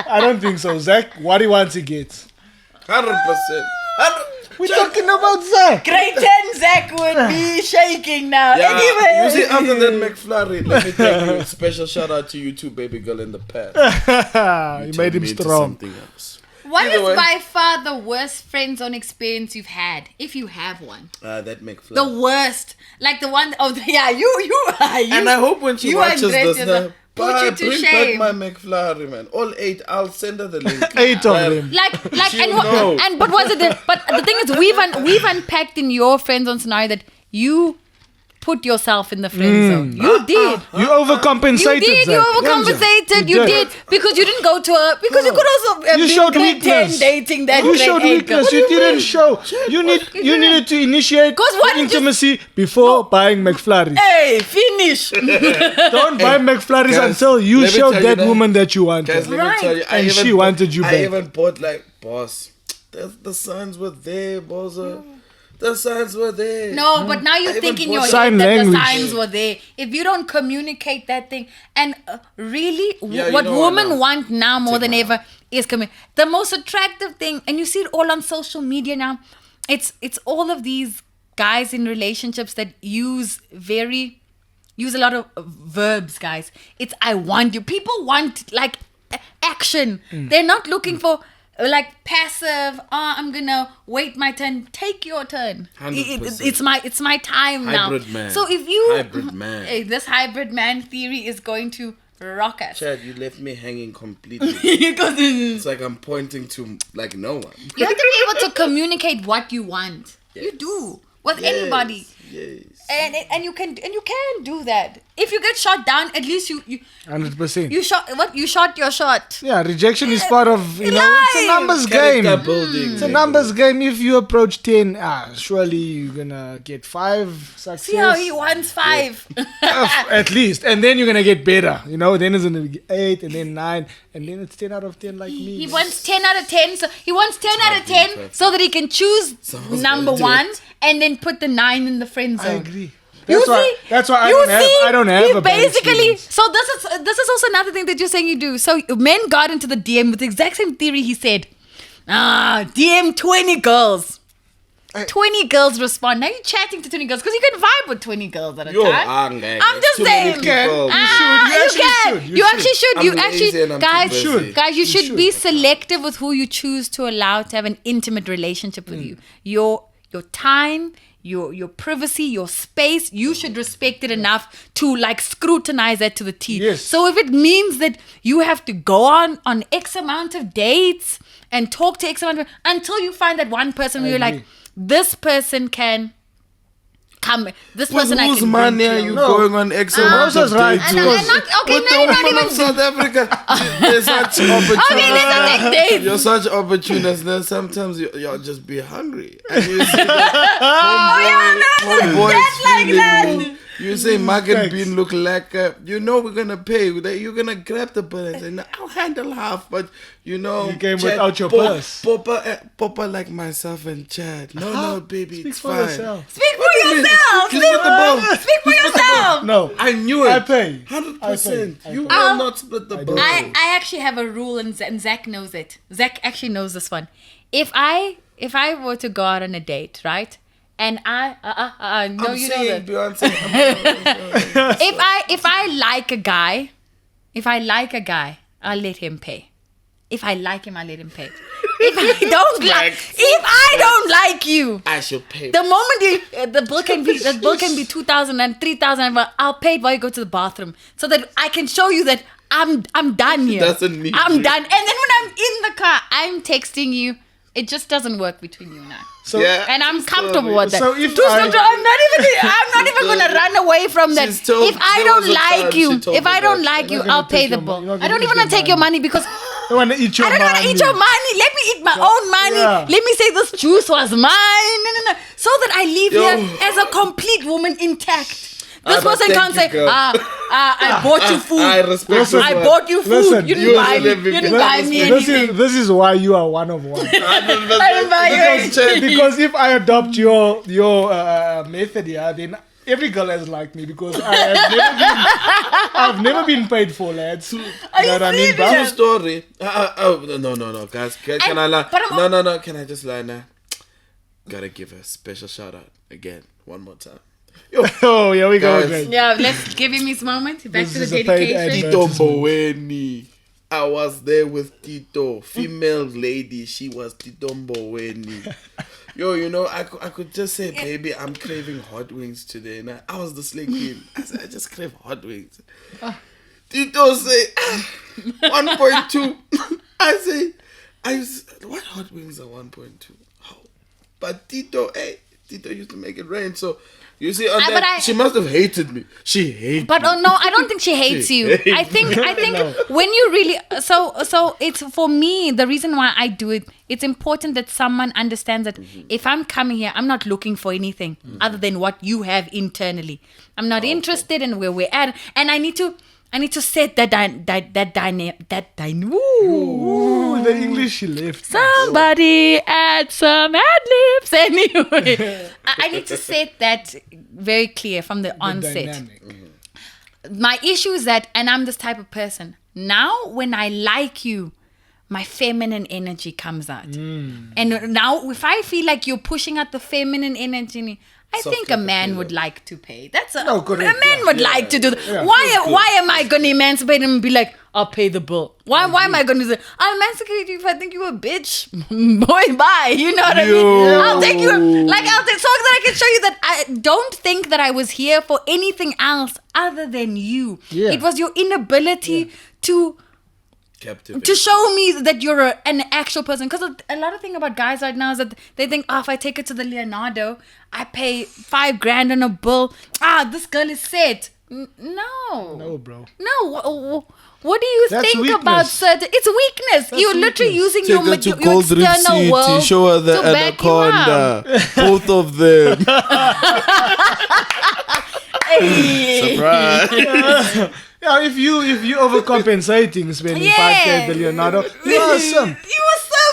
I don't think so. Zach, what he wants, he gets. 100%. We're talking about Zach. Grade 10 Zach would be shaking now. Yeah, Anyway. you see, after that McFlurry, let me thank you. Special shout out to you too, baby girl, in the past. He made him Me into strong. something else. What Either is way. by far the worst friend zone experience you've had? If you have one. That McFlurry. The worst. Like the one, you. And I hope when she you watches and Greg this is now, a- put you to bring shame. back my McFlurry, man. All 8, I'll send her the link. 8 of them. Like, She'll know. but was it? But the thing is, we've unpacked in your friend zone scenario that you put yourself in the friend zone. You did. You overcompensated, You did. Zach. You overcompensated. You did because you didn't go to her. Because you could also have You been showed grade 10 weakness. dating that You grade showed 8 weakness. girl. You didn't show. You needed to initiate 'Cause what the you just- intimacy before buying McFlurries. Hey, finish. Don't buy McFlurries Guys, until you let me showed tell you that that- woman that you wanted. Guys, let me Right. tell you. And she wanted you I back. even bought boss. The signs were there, Boza. The signs were there. No, but now you I think even in your bought- head Sign that language. the signs were there. If you don't communicate that thing, and really, Yeah, you what know what women now? want now more than my ever is the most attractive thing, and you see it all on social media now. It's all of these guys in relationships that use a lot of verbs, guys. It's I want you. People want like action. They're not looking for like passive. I'm gonna wait my turn. Take your turn. 100%. It's my time now. Hybrid man. So if you Hybrid man. Hey, this hybrid man theory is going to rock us. Chad, you left me hanging completely. Because It's like I'm pointing to no one. you have to be able to communicate what you want. You do with anybody. Yes. And you can do that. If you get shot down, at least you 100%. you shot your shot. Yeah, rejection is part of, it's a numbers game. Character building. It's a numbers game. If you approach 10, surely you're gonna get 5 success. See how he wants 5. At least. And then you're gonna get better. Then it's gonna be 8 and then 9 and then it's 10 out of 10 like me. He wants 10 out of 10. So he wants 10 out of 10 so that he can choose Someone's number gonna do 1 it. and then put the 9 in the friend zone. I agree. You That's why you I don't have he a bad basically. experience. So this is also another thing that you're saying you do. So men got into the DM with the exact same theory. He said, DM 20 girls. 20 girls respond. Now you're chatting to 20 girls because you can vibe with 20 girls at a time. I'm just saying. People. You actually should. You I'm actually, lazy and I'm too guys, busy. guys, you should be selective with who you choose to allow to have an intimate relationship with you. Your time, your privacy, your space, you should respect it enough to scrutinize that to the T. Yes. So if it means that you have to go on X amount of dates and talk to X amount of, until you find that one person where you're like, agree. this person can come. This With person I whose can money bring are close. you No. going on X amount Rosa's of right. dates And with? not, okay, With no, the you're not woman even. of South Africa, there's such opportunities. Okay, let's not take dates. You're such opportunists that sometimes you'll just be hungry. And you see that homeboy That's like feeling that. me, You say Mug and Bean look like, you know we're going to pay. You're going to grab the bill and say, no, I'll handle half, but you know. You came without your purse. Papa like myself and Chad. No, baby, Speak it's for fine. yourself. Speak for yourself. Speak for yourself. No. I knew it. I pay. 100%. You will not split the bill. I actually have a rule, and Zach knows it. Zach actually knows this one. If I were to go out on a date, right? And I no, I'm you know saying, that. Beyonce. If I like a guy, I'll let him pay. If I like him, I'll let him pay. If I don't like you, I should pay. the moment the bill can be 2,000 and 3,000, I'll pay it while you go to the bathroom, so that I can show you that I'm done here. Doesn't need I'm you. done. And then when I'm in the car, I'm texting you. It just doesn't work between you and I. So, And I'm comfortable with that. So if I'm not even gonna run away from that. She's told- If I there don't was a time like she you, told if me I don't that. like you, You're not I'll gonna pay take the your bill. money. You're not I don't gonna even use want to your take your money. money because I want to eat your I don't want to eat your money. Let me eat my own money. Yeah. Let me say this juice was mine. No. So that I leave Yo. here as a complete woman intact. This but person thank can't you, say, girl. I bought you food. I respect you. I bought you food. Listen, you you didn't buy me. should You have didn't buy me anything. This is why you are one of one. I didn't buy you anything. Because if I adopt your method here, then every girl has liked me because I've never been paid for, lads. Are you Know what I mean, bro? True story. No, guys. Can I lie? but I'm- No. Can I just lie now? Gotta give a special shout out again, one more time. Yo, Oh, here we go Guys. again. Yeah, let's give him his moment. Back This to the is a paid dedication. advert. Tito Mboweni. I was there with Tito, female lady. She was Tito Mboweni. Yo, you know, I could just say, baby, I'm craving hot wings today. And I was the slay queen. I said, I just crave hot wings. Tito say, 1.2. I say, what hot wings are 1.2? How? But Tito used to make it rain. So, you see, on that, she must have hated me. She hated But me. no, I don't think she hates you. I think when you really so it's for me, the reason why I do it, it's important that someone understands that if I'm coming here, I'm not looking for anything other than what you have internally. I'm not interested in where we're at, and I need to set that Ooh, the English she left. Somebody add some ad-libs anyway. I need to set that very clear from the onset. Dynamic. My issue is that, and I'm this type of person, now when I like you, my feminine energy comes out. And now if I feel like you're pushing out the feminine energy, I think a man would like to pay. That's a correct. man would like to do that. Yeah. Why am I going to emancipate him and be like, I'll pay the bill? Why am I going to say, I'll emancipate you if I think you're a bitch? Boy, bye. You know what I mean? I'll take you, so that I can show you that I don't think that I was here for anything else other than you. Yeah. It was your inability to Captivate. show me that you're an actual person. Because a lot of thing about guys right now is that they think, if I take it to the Leonardo, I pay $5,000 on a bill. This girl is set. No, No, bro. no. What do you That's think weakness. about certain? It's weakness. You're literally using your external world show her the to back you up. anaconda. Both of them. Surprise. Yeah, if you overcompensating spending 5K the Leonardo, you are some.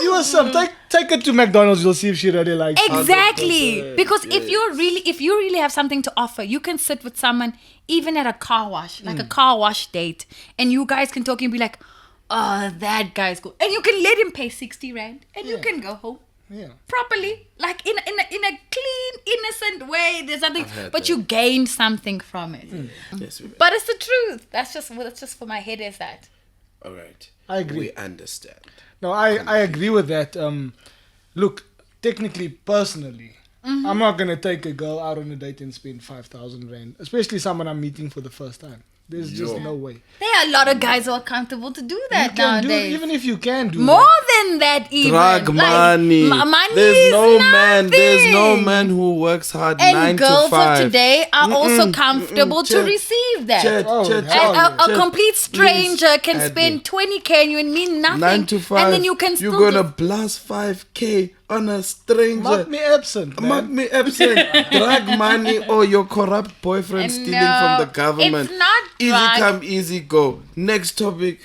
You are some. Take it to McDonald's. You'll see if she really likes it. Exactly. 100%, Because if you really have something to offer, you can sit with someone even at a car wash, like a car wash date, and you guys can talk and be like, oh, that guy's cool. And you can let him pay 60 Rand and you can go home. Yeah. Properly, like in a clean, innocent way. There's nothing, heard but that. you gain something from it. Yes, we But it's the truth. That's just for my head. Is that? All right. I agree. We understand. No, I agree with that. Look, technically, personally, I'm not gonna take a girl out on a date and spend 5,000 Rand, especially someone I'm meeting for the first time. There's just Yo. no way. There are a lot of guys who are comfortable to do You that can do it, nowadays. even if you can do More that. than that, even. Drug money. Money There's is no man. There's no nothing. man who works hard And 9 girls to 5. of today are also comfortable to Chet, receive that. Chet, Oh, Chet, hell Chet, A Chet, complete stranger please can add spend me. 20K and you and me nothing. 9 to 5. And then you can still You're gonna just- blast 5K on a stranger. Mark me absent, man. Mark me absent. Drug money or your corrupt boyfriend stealing from the government. It's not Easy drug. come, easy go. Next topic.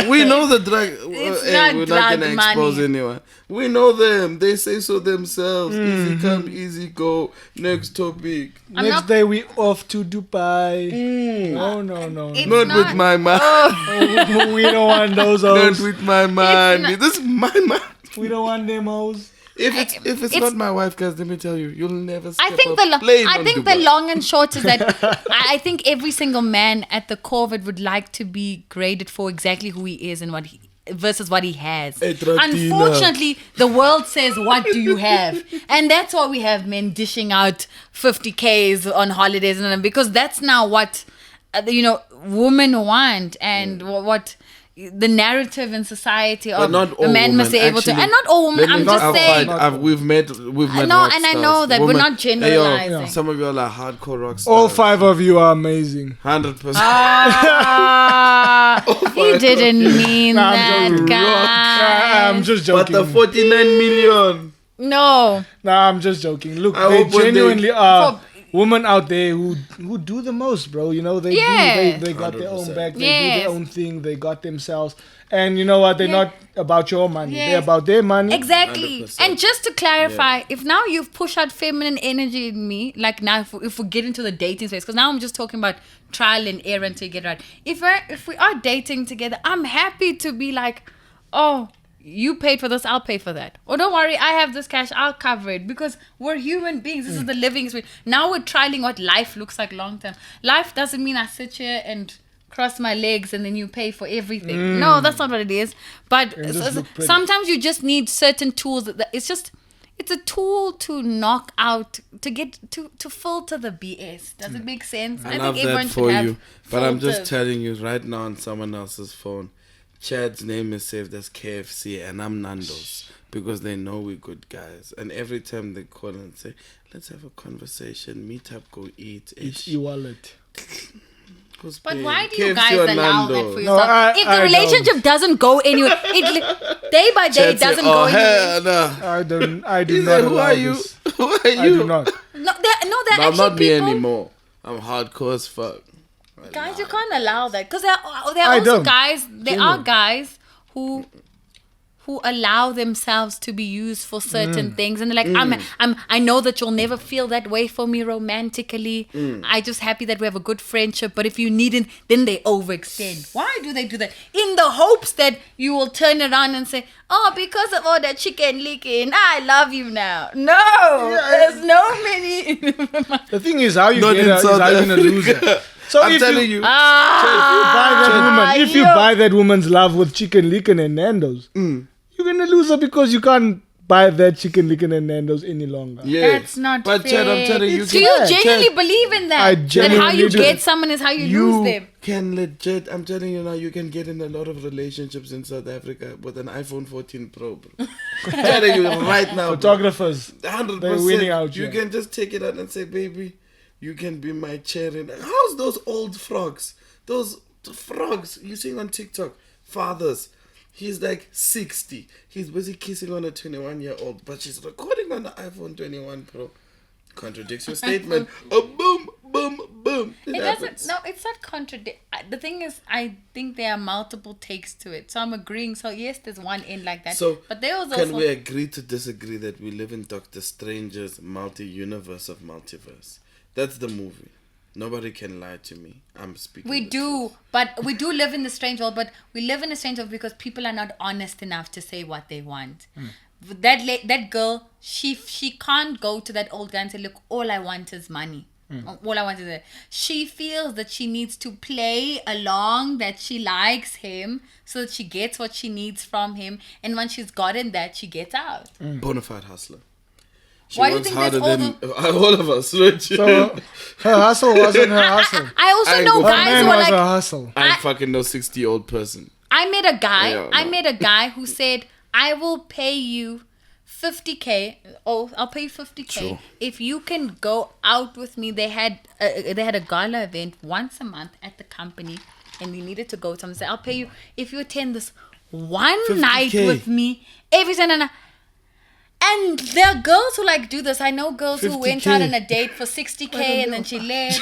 We know the drug. It's Hey, not we're drug not gonna expose money. anyone. We know them. They say so themselves. Easy come, easy go. Next topic. I'm Next not- day we off to Dubai. No. It's Not with my mind. We don't want those Not hoes. with my mind. not- This is my mind. We don't want them hoes. If it's not my wife, guys, let me tell you, you'll never I step think a the plane I on think Dubai. the long and short is that I think every single man at the core of it would like to be graded for exactly who he is and what he versus what he has. Hey, Tratina. Unfortunately, the world says, "What do you have?" And that's why we have men dishing out 50Ks on holidays and because that's now what women want and what. The narrative in society But of not all a man women, must be able to, actually. and not all women. Let me I'm just not saying. fight. We've met know, rock and I stars. know that we're Women- not Hey, yo, generalizing. some of you are like hardcore rock stars. All 5 of you are amazing. 100%. Ah, he didn't mean Nah, I'm that, joking. guys. I'm just but joking. the 49 million. No. Nah, I'm just joking. Look, I they hope when genuinely are For- women out there who do the most, bro. You know, they Yeah. do. They got their own 100%. bag. They do Yes. their own thing. They got themselves. And you know what? They're not about your money. They're Yes. about their money. Exactly. 100%. And just to clarify, if now you've pushed out feminine energy in me, like now if we get into the dating space, because now I'm just talking about trial and error until you get right. If we are dating together, I'm happy to be like, oh, you paid for this, I'll pay for that. Or don't worry, I have this cash, I'll cover it. Because we're human beings. This is the living experience. Now we're trialing what life looks like long term. Life doesn't mean I sit here and cross my legs and then you pay for everything. No, that's not what it is. But just look pretty. sometimes you just need certain tools. It's a tool to knock out, to get to filter the BS. Does it make sense? I love that for you. But I'm just filters. telling you right now on someone else's phone, Chad's name is saved as KFC and I'm Nando's because they know we're good guys. And every time they call and say, let's have a conversation, meet up, go eat. It's e-wallet. But why do you guys allow that for yourself? If the I relationship doesn't go anywhere, day by day doesn't go anywhere. no. I do He not said, who allow are you? this. Who are I you? do not. No, they're No, I'm actually not me people. anymore. I'm hardcore as fuck. Guys, you can't allow that because there are I also don't. guys. There are guys who allow themselves to be used for certain things, and they're like, I know that you'll never feel that way for me romantically. I'm just happy that we have a good friendship. But if you need it, then they overextend. Why do they do that? In the hopes that you will turn around and say, oh, because of all that chicken licking, I love you now. No, there's no many. The thing is, how you Not get in her is South how you're gonna lose her. So I'm if telling you you. if you buy that woman's love with chicken licken and Nando's, you're gonna lose her because you can't buy that chicken licken and Nando's any longer. Yeah. That's not But fair. Chad, I'm telling you, Do you Chad, genuinely believe in that? I That how genuinely you do. get someone is how you lose them. can legit, I'm telling you now, you can get in a lot of relationships in South Africa with an iPhone 14 Pro, bro. I'm telling you right now, bro. Photographers, 100%. they're winning out You here. can just take it out and say, baby, you can be my cherry. How's those old frogs? Those frogs you see on TikTok, fathers. He's like 60. He's busy kissing on a 21-year-old, but she's recording on the iPhone 21 Pro. Contradicts your statement. Boom, boom, boom. It happens. doesn't. No, it's not contradict. The thing is, I think there are multiple takes to it. So I'm agreeing. So yes, there's one end like that. So, but there was can also. we agree to disagree that we live in Doctor Strange's multi-universe of multiverse? That's the movie. Nobody can lie to me. I'm speaking. We the do, truth. but we do live in the strange world. But we live in a strange world because people are not honest enough to say what they want. That girl, she can't go to that old guy and say, "Look, all I want is money. All I want is that." She feels that she needs to play along, that she likes him, so that she gets what she needs from him. And once she's gotten that, she gets out. Bonafide hustler. Why do you think that's all the... all of us, right? So her hustle wasn't her hustle. I also know Her guys man who are was like... her hustle. I fucking know 60-year-old person. I met a guy. Yeah, I no. met a guy who said, "I will pay you 50K. Oh, I'll pay you 50K Sure. if you can go out with me." They had a gala event once a month at the company, and they needed to go. Someone said, "I'll pay you if you attend this one 50K. night with me every Sunday." And there are girls who like do this. I know girls who went 50K. out on a date for 60K and then she left.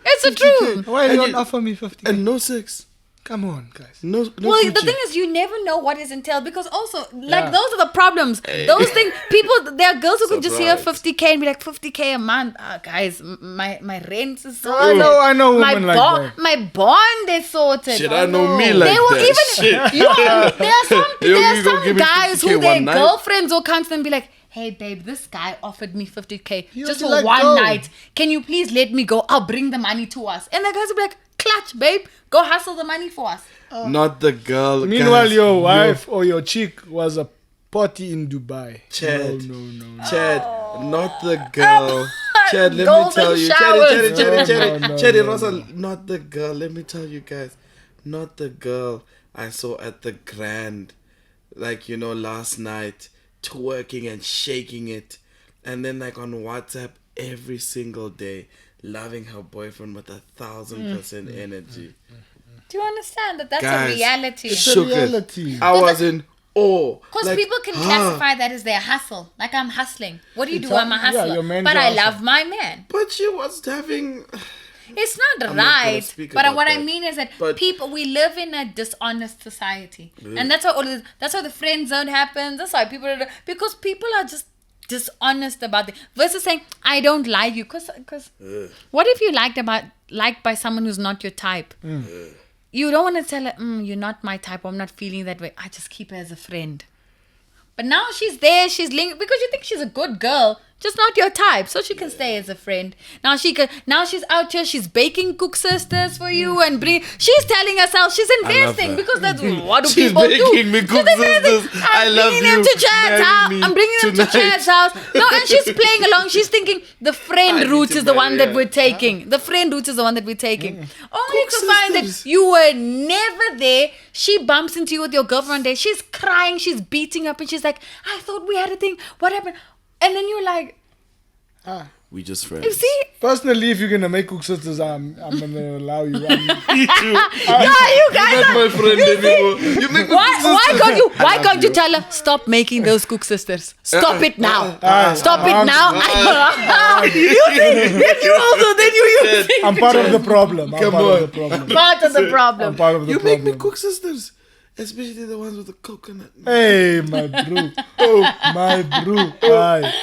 It's the truth. Why you don't offer me 50? And no sex. Come on, guys. No Well, the coochie. thing is, you never know what is entailed because also, like, Yeah. those are the problems. Those things, people, there are girls who can just hear Surprise. 50K and be like, 50K a month. Guys, my rent is sorted. I know women my like that. My bond is sorted. Shit, I know me like They will that. even, Shit. there are some, You there are only gonna some give me guys 50K who their one night? girlfriends will come to them and be like, "Hey babe, this guy offered me 50K just you for let one go. night. Can you please let me go? I'll bring the money to us." And the guys will be like, "Clutch, babe. Go hustle the money for us." Not the girl. Meanwhile, guys, your wife or your chick was a potty in Dubai. Chad. No. Chad, not the girl. Chad, let me Golden tell you. showers. Chad, No, Rosa, not the girl. Let me tell you guys. Not the girl I saw at the Grand, like, last night, twerking and shaking it. And then, like, on WhatsApp every single day, loving her boyfriend with 1,000% energy. Do you understand that that's Guys, a reality? It's a Shook it. reality. I was in awe. Because Like, people can classify that as their hustle. Like, I'm hustling. What do you do? It's I'm a yeah, hustler. your man's But your I hustle. love my man. But she was having... It's not I'm not gonna right. speak But about what I that. mean is that But- we live in a dishonest society. And that's why that's why the friend zone happens. That's why because people are just dishonest about it. Versus saying, "I don't like you." Because what if you liked by someone who's not your type? You don't want to tell her, "You're not my type, or I'm not feeling that way." I just keep her as a friend. But now she's there, she's linked because you think she's a good girl, just not your type, so she can stay as a friend. Now she's out here, she's baking Koeksisters for you and she's telling herself she's investing her. because that's what do She's people do. baking me She's Koeksisters. investing. I I'm love bringing them you. to Chad's Marry house. me I'm bringing them to tonight. Chad's house. No, and she's playing along. She's thinking the I friend need route to is the one marry that her. we're taking. The friend route is the one that we're taking. Only to find that Koeksisters. you were never there. She bumps into you with your girlfriend one day. She's crying. She's beating up. And she's like, "I thought we had a thing. What happened?" And then you're like, We just friends. you see? Personally, if you're gonna make Koeksisters, I'm gonna allow you. Me too. Yeah, you guys Not are... my friend anymore. You make Why can't you tell her, "Stop making those Koeksisters. Stop it now. Stop it now." You see? Then you I'm part of the problem. I'm Come part on. of the problem. part of the problem. I'm part of the You problem. make me Koeksisters. Especially the ones with the coconut. Hey, my bro. Oh, my bro. Hi.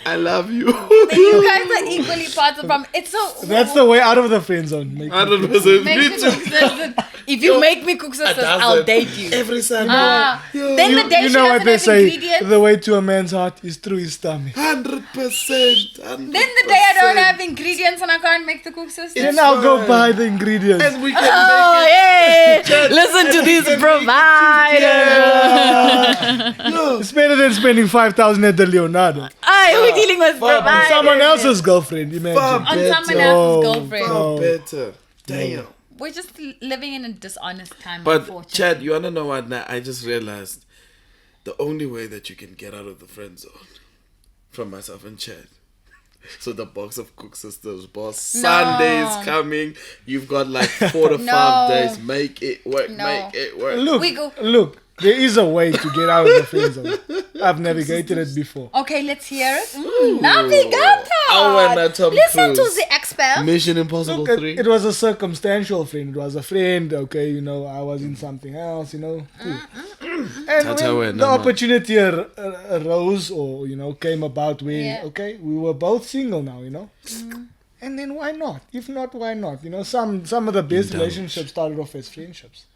I love you. You guys are equally part of the problem. It's so... That's the way out of the friend zone. Make 100%. Make Me me too. Koeksisters. If you make me Koeksisters, I'll date you. Every Sunday. Then the day you she know doesn't what they have say? ingredients. The way to a man's heart is through his stomach. 100%. Then the day I don't have ingredients and I can't make the Koeksisters. Then I'll go fine. buy the ingredients. And we can Oh, make yeah. Listen to this provider. It's better than spending 5,000 at the Leonardo. Aye, we're dealing with On providers. someone else's girlfriend, imagine. far On someone better. else's Oh, girlfriend. oh. Better. Damn. We're just living in a dishonest time, But unfortunately. Chad, you wanna know what? Now I just realized the only way that you can get out of the friend zone from myself and Chad. So the box of Koeksisters, boss. Sunday's coming. You've got like 4 to 5 No. days. Make it work. No. Make it work. Look, there is a way to get out of the friend zone. I've navigated it before. Okay, let's hear it. Navigata. I wanna Tom Listen to Cruise. the expert. Mission Impossible Look, 3. it was a circumstantial friend. It was a friend, okay, I was in something else, cool. And Tata, when no, the no. opportunity arose or, came about when, Yeah. okay, we were both single now, And then why not? If not, why not? Some of the best relationships started off as friendships.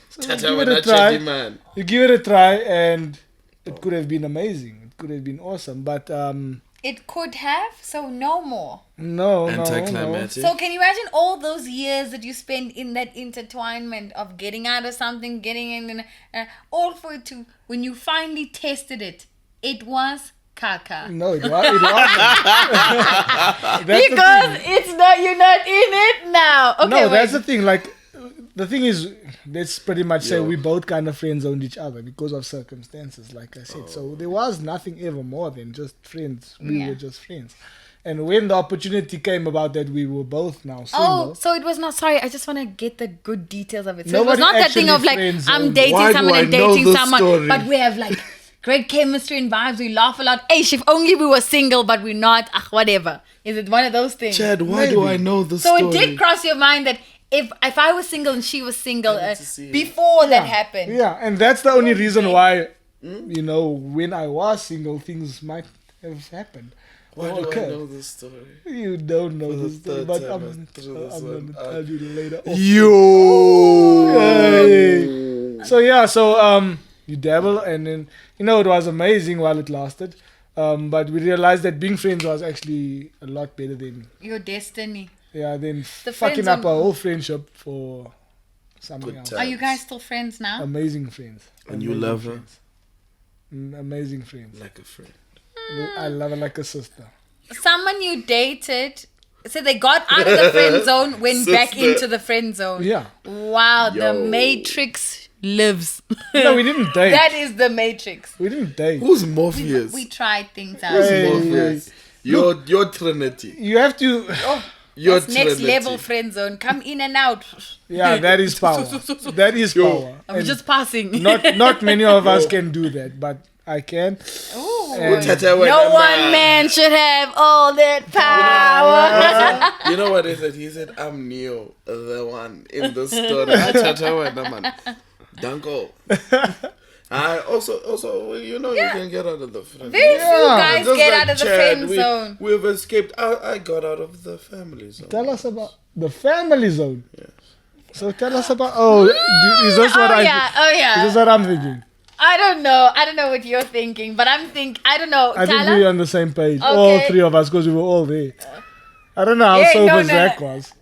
So Tata, give when it a I try. check man. You give it a try and it could have been amazing. It could have been awesome. But It could have, so no more. no. Anticlimactic. So can you imagine all those years that you spend in that intertwinement of getting out of something, getting in, all for it to, when you finally tested it, it was Kaka. No, it wasn't. That's the Because thing. it's not, you're not in it now. Okay, No, wait. that's the thing. Like, the thing is, let's pretty much say Yo. we both kind of friend zoned each other because of circumstances, like I said. So there was nothing ever more than just friends. We Yeah. were just friends. And when the opportunity came about that we were both now Oh, single, so it was not. Sorry, I just want to get the good details of it. So Nobody it was not that thing actually of like friends I'm zoned. dating Why do someone I and know dating this someone, story? but we have like great chemistry and vibes. We laugh a lot. Hey, if only we were single, but we're not. Whatever. Is it one of those things? Chad, why do Maybe. I know the So story? it did cross your mind that if I was single and she was single I need to see it. before that happened. yeah, and that's the only reason why, you know, when I was single, things might have happened. Why or do I occurred. know this story? You don't know For the this, thing, third but time I'm I gonna threw this I'm one gonna out. tell you later. Oh. Yo! Hey. So yeah, so you dabble, and then you know it was amazing while it lasted, but we realized that being friends was actually a lot better than Your destiny. than The fucking friends up on- a whole friendship for something Good else. time. Are you guys still friends now? Amazing friends. And you Amazing love her? friends. Amazing friends. Like a friend. I love her like a sister. Someone you dated, so they got out of the friend zone, went back Sister. into the friend zone. Yeah. Wow, the Yo. Matrix lives. No, we didn't date. That is the Matrix. We didn't date. Who's Morpheus? We tried things out. Who's Hey. Morpheus? Your Trinity. You have to. Your That's next Trinity. level friend zone. Come in and out. Yeah, that is power. That is Yo. power. I'm And just passing. not many of us can do that, but I can. Ooh. And- Tata No Wena one man. man should have all that power. You know what he said? He said, I'm Neo, the one in the story. Tata Wena man. Danko. Also, you know you can get out of the friend Very zone. few Yeah, guys Just get like out of the Chad, friend zone. We've escaped. I got out of the family zone. Tell us about the family zone. So tell us about. Oh, is this what Oh yeah. Is this what I'm thinking? I don't know what you're thinking, but I don't know. I think Tala? we're on the same page. All Okay. three of us, because we were all there. I don't know how Yeah, sober no, Zach was.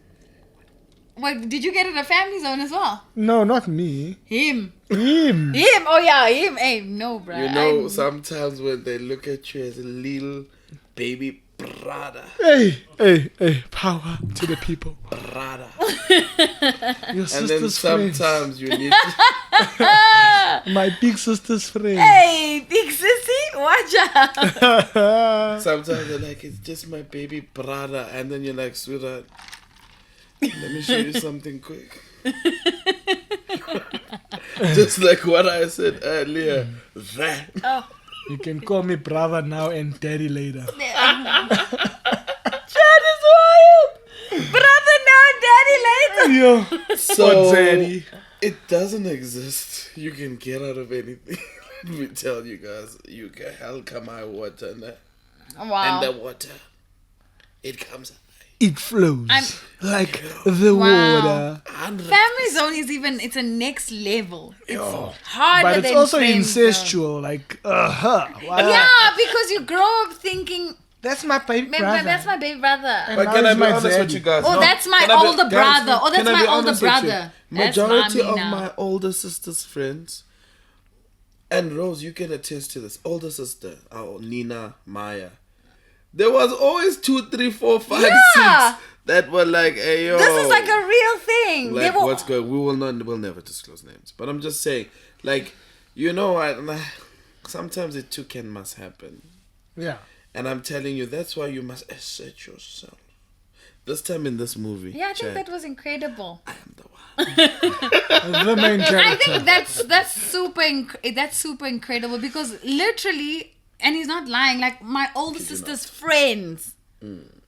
Wait, did you get in a family zone as well? No, not me. Him. Him. Oh yeah, him. Hey, no, bro. You know, sometimes when they look at you as a little baby brother, Hey, power to the people. brother. Your And then sister's friend. sometimes you need to, My big sister's friend. Hey, big sissy, watch out. sometimes they're like, it's just my baby brother. And then you're like, sweetheart, let me show you something quick. Just like what I said earlier. That. Oh, You can call me brother now and daddy later. Chad is wild. Brother now, daddy later. Yo, So, daddy. it doesn't exist. You can get out of anything. Let me tell you guys, you can hell come high water and Wow. the water, it comes It flows I'm- like the Wow. water. Family zone is it's a next level. It's harder But it's than also friend zone. incestual. Like, Yeah, because you grow up thinking, That's my baby "Maybe brother. that's my baby brother. And But now can I he's be my honest with daddy. you guys? Oh, No. that's my Can I be- older guys, brother. Oh, that's can I my be older honest with you? brother. That's Majority mommy of now. my older sister's friends, and Rose, you can attest to this. Older sister, Nina, Maya. There was always 2, 3, 4, 5, Yeah. 6 that were like, hey yo. This is like a real thing. Like, They were- what's going? We'll never disclose names. But I'm just saying, like, you know what? Sometimes it too must happen. Yeah. And I'm telling you, that's why you must assert yourself. This time in this movie, Yeah, I think Chad, that was incredible. I am the one. The main character. I think that's super incredible because literally, and he's not lying. Like my older sister's friends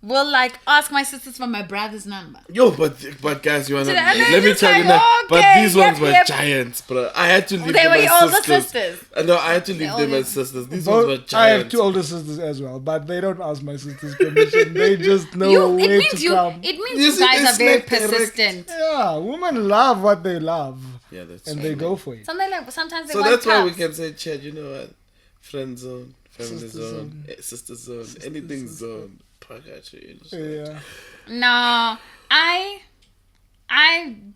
will like ask my sisters for my brother's number. Yo, but guys, you wanna So they're let me just tell you like, now. But okay, these ones yep, were yep. giants, bro. I had to leave They them were as your older sisters. sisters. No, I had to leave them older- as sisters. These ones were Both, I have giants. 2 older sisters as well, but they don't ask my sister's permission. They just know It where means to you. come. It means You you see, guys it's are very like direct. persistent. Yeah, women love what they love, Yeah, that's and true. they go for it. Sometimes they So want that's why we cups. can say, Chad, you know what? Friend zone, family Sister zone, zone. sister zone, anything zone. Yeah. No, I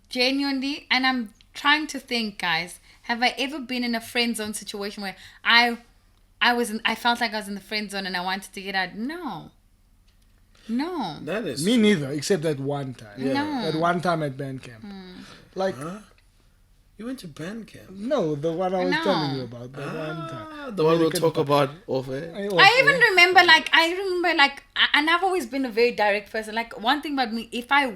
genuinely, and I'm trying to think, guys, have I ever been in a friend zone situation where I I felt like I was in the friend zone and I wanted to get out. No. That is Me neither, except that one time. No. That one time at band camp. Like, Huh? You went to band camp. no, the one I was No. telling you about. The one time. The one we'll talk about off air. I even remember, and I've always been a very direct person. Like, one thing about me, if I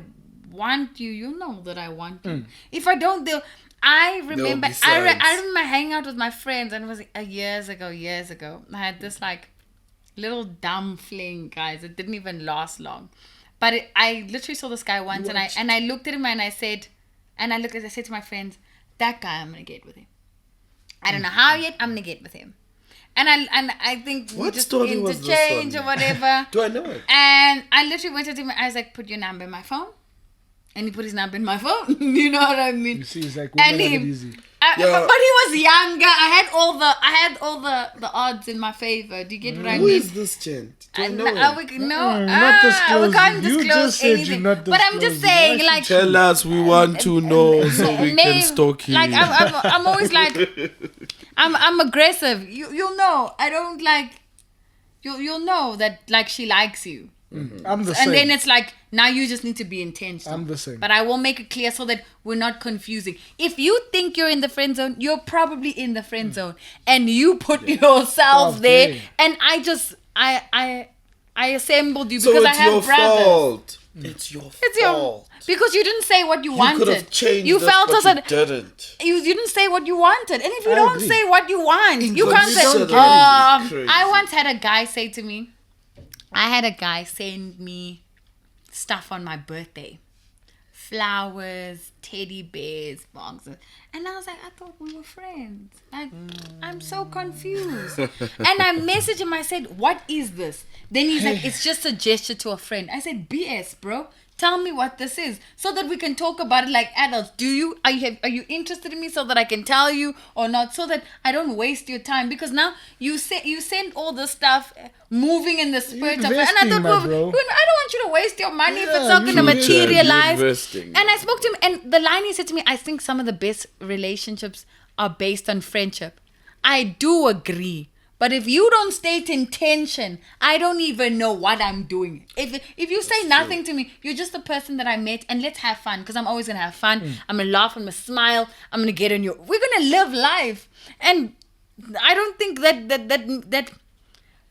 want you, you know that I want you. If I don't, I remember, be I signs. remember hanging out with my friends, and it was years ago. I had this, like, little dumb fling, guys. It didn't even last long. But I literally saw this guy once, and I looked at him, and I said to my friends, that guy, I'm going to get with him. I don't know how yet, I'm going to get with him. And I think we What just story was this interchange on? or whatever. Do I know it? And I literally went to him and I was like, put your number in my phone. And he put his number in my phone. You know what I mean? You see, it's like, And women have it him. easy. But he was younger. I had all the odds in my favor. Do you get what I Who mean? is this gent? Do I know No, him? not disclosing. we can't You disclose just said you're anything. not But I'm just disclosing. saying, Why like, Tell us, we want to know so we can stalk you. Like, I'm always like, I'm aggressive. You'll know. I don't like. You'll know that, like, she likes you. I'm the same. And then it's like, now you just need to be intentional. I'm the same. But I will make it clear so that we're not confusing. If you think you're in the friend zone, you're probably in the friend zone. And you put yourself Okay. there. And I assembled you So because I it's have your brothers. fault. It's your It's your fault. because you didn't say what you You wanted. could have changed You this, felt but also you didn't. you didn't say what you wanted. And if you I don't agree. say what you want, you But can't you say. don't get it. Crazy. I once had a guy say to me, I had a guy send me stuff on my birthday. Flowers, teddy bears, boxes. And I was like, I thought we were friends. Like, I'm so confused. And I messaged him, I said, what is this? Then he's like, it's just a gesture to a friend. I said, BS, bro. Tell me what this is so that we can talk about it like adults. Are you interested in me so that I can tell you or not, so that I don't waste your time? Because now you send all this stuff moving in the spirit of it. And I investing, thought, my bro. I don't want you to waste your money if it's Yeah, not going to you- materialize. You're investing. And I spoke to him, and the line he said to me, I think some of the best relationships are based on friendship. I do agree. But if you don't state intention, I don't even know what I'm doing. If you say nothing to me, you're just a person that I met, and let's have fun, because I'm always gonna have fun. I'm gonna laugh, I'm gonna smile, I'm gonna get on you. We're gonna live life, and I don't think that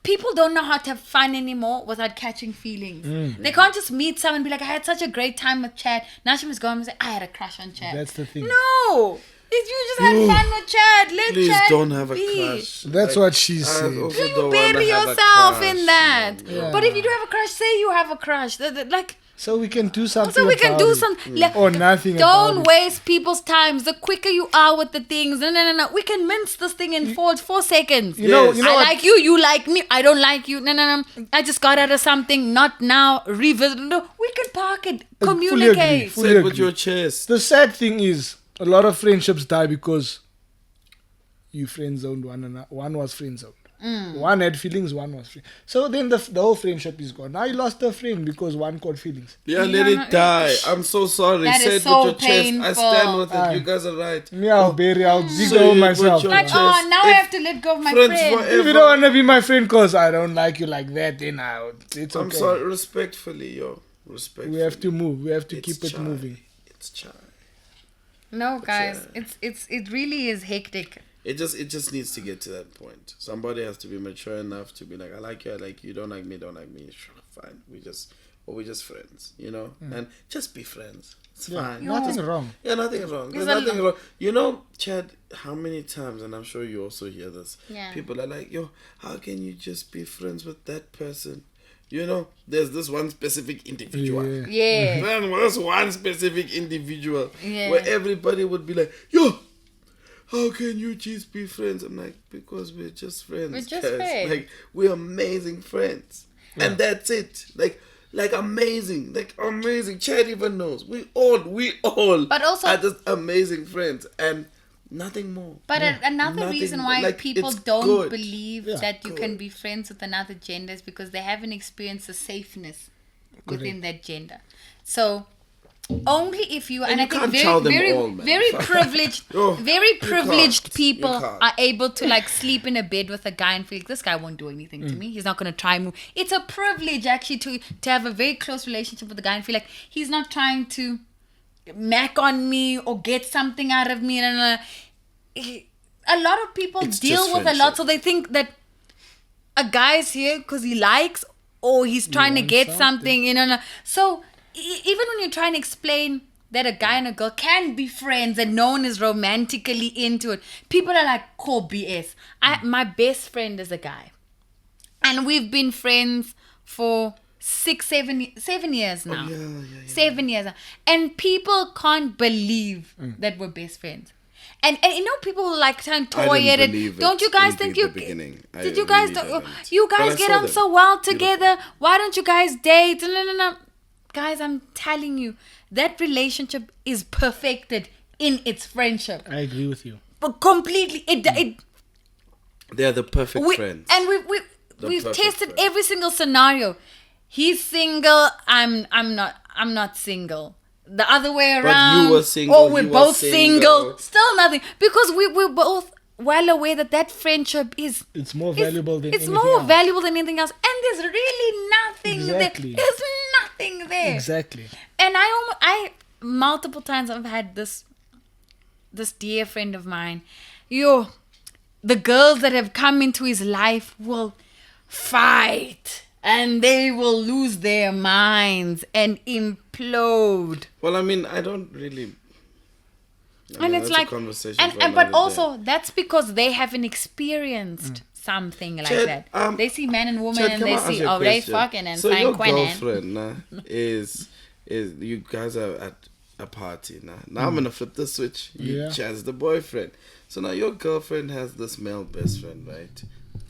people don't know how to have fun anymore without catching feelings. They can't just meet someone and be like, I had such a great time with Chad. Now she must go and say, I had a crush on Chad. That's the thing. No. If you just had fun with Chad, let Please Chad don't have a be. crush. That's what she I said. also You don't wanna bury have a yourself crush, in that. man. Yeah. But if you do have a crush, say you have a crush. Like, So we can do something. so we can about do it. something. Or nothing about Don't it. waste people's times. The quicker you are with the things, no. We can mince this thing in 4 seconds. You know Yes. what? I like you, you like me. I don't like you. No. I just got out of something. Not now. Revisit. No, we can park it. fully Communicate. agree. Say it with agree. your chest. The sad thing is, a lot of friendships die because you friend zoned one another. One was friend zoned. One had feelings, one was free. So then the whole friendship is gone. Now you lost a friend because one caught feelings. Yeah, let it die. I'm so sorry. That Say is it so with your chest. I stand with it. Aye. You guys are right. Me, I'll bury, I'll dig Say it over with myself. your Like, chest. oh, now I If have to let go of my friends friend. forever- If you don't want to be my friend because I don't like you like that, then it's okay. I'm sorry, respectfully, yo. Respectfully. We have to move. We have to It's keep it chai. moving. It's chai. No, guys, it really is hectic. It just needs to get to that point. Somebody has to be mature enough to be like, I like you, don't like me, sure, fine. We're just friends, you know? And just be friends. It's fine. Nothing wrong. Yeah, nothing wrong. There's There's a nothing wrong. You know, Chad, how many times, and I'm sure you also hear this, Yeah. people are like, yo, how can you just be friends with that person? You know, there's this one specific individual. Yeah. Yeah. Then there's one specific individual Yeah. where everybody would be like, yo, how can you just be friends? I'm like, because we're just friends. We're just guys. friends. Like, we're amazing friends. And that's it. Like amazing. Chad even knows. We all But also- are just amazing friends. And nothing more. But another Nothing reason more. why Like, people it's don't good. believe Yeah. that you can Good. be friends with another gender is because they haven't experienced the safeness within that gender. So only if you, and I you think can't chow them very all, man. very privileged Oh, very you privileged can't. people You can't. are able to like sleep in a bed with a guy and feel like, this guy won't do anything to me, he's not going to try and move. It's a privilege actually to have a very close relationship with a guy and feel like he's not trying to mac on me or get something out of me. And a lot of people It's deal just with a lot, friendship. so they think that a guy's here because he likes or he's trying to wants get something. something. So even when you're trying to explain that a guy and a girl can be friends and no one is romantically into it, people are like, core BS. My best friend is a guy, and we've been friends for 7 years now. 7 years now. And people can't believe that we're best friends. And you know, people will like try and toy didn't at it. believe Don't it you guys in think the you beginning. I did? You guys really don't, didn't. you But I guys get saw on them. so well Beautiful. together. Why don't you guys date? No. Guys, I'm telling you, that relationship is perfected in its friendship. I agree with you. But completely, They are the perfect friends. and we've perfect tested friend. every single scenario. He's single. I'm not single. The other way But around. you were single, Or we're he was both single. single. Still nothing, because we're both well aware that friendship is. It's more valuable than It's anything more else. valuable than anything else, and there's really nothing Exactly. there. There's nothing there. Exactly. And I multiple times I've had this dear friend of mine. The girls that have come into his life will fight and they will lose their minds and implode. Well, I mean, I don't really. And it's that's a like, conversation for and but another also day. that's because they haven't experienced something like Ched, that. They see man and woman Ched, and can they I ask see, you a oh, they question? fucking and so sign your Quenan. girlfriend is you guys are at a party now. Now I'm gonna flip the switch. You Yeah. Chad's the boyfriend. So now your girlfriend has this male best friend, right?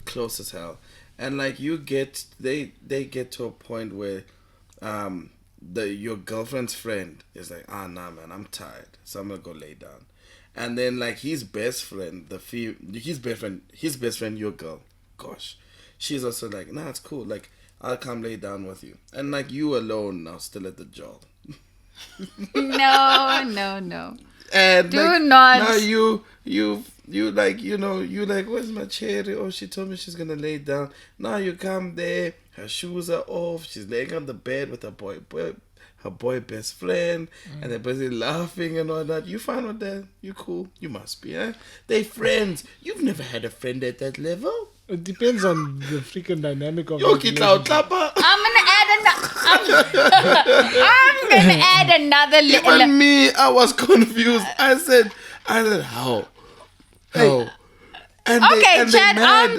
Close as hell. And like they get to a point where your girlfriend's friend is like, nah man, I'm tired, so I'm gonna go lay down. And then like his best friend, his best friend, your girl, gosh, she's also like, nah, it's cool, like I'll come lay down with you. And like you alone now, still at the job. No. And Do like, not. now you like, you like, where's my cherry? Oh, she told me she's gonna lay down. Now you come there, her shoes are off, she's laying on the bed with her boy best friend, and they're busy laughing and all that. You fine with that? You cool? You must be, eh? They friends. You've never had a friend at that level. It depends on the freaking dynamic of Yo, the get out, relationship. Klapper. I'm gonna add another little. Even me, I was confused. I said, how? And Okay, and Chad,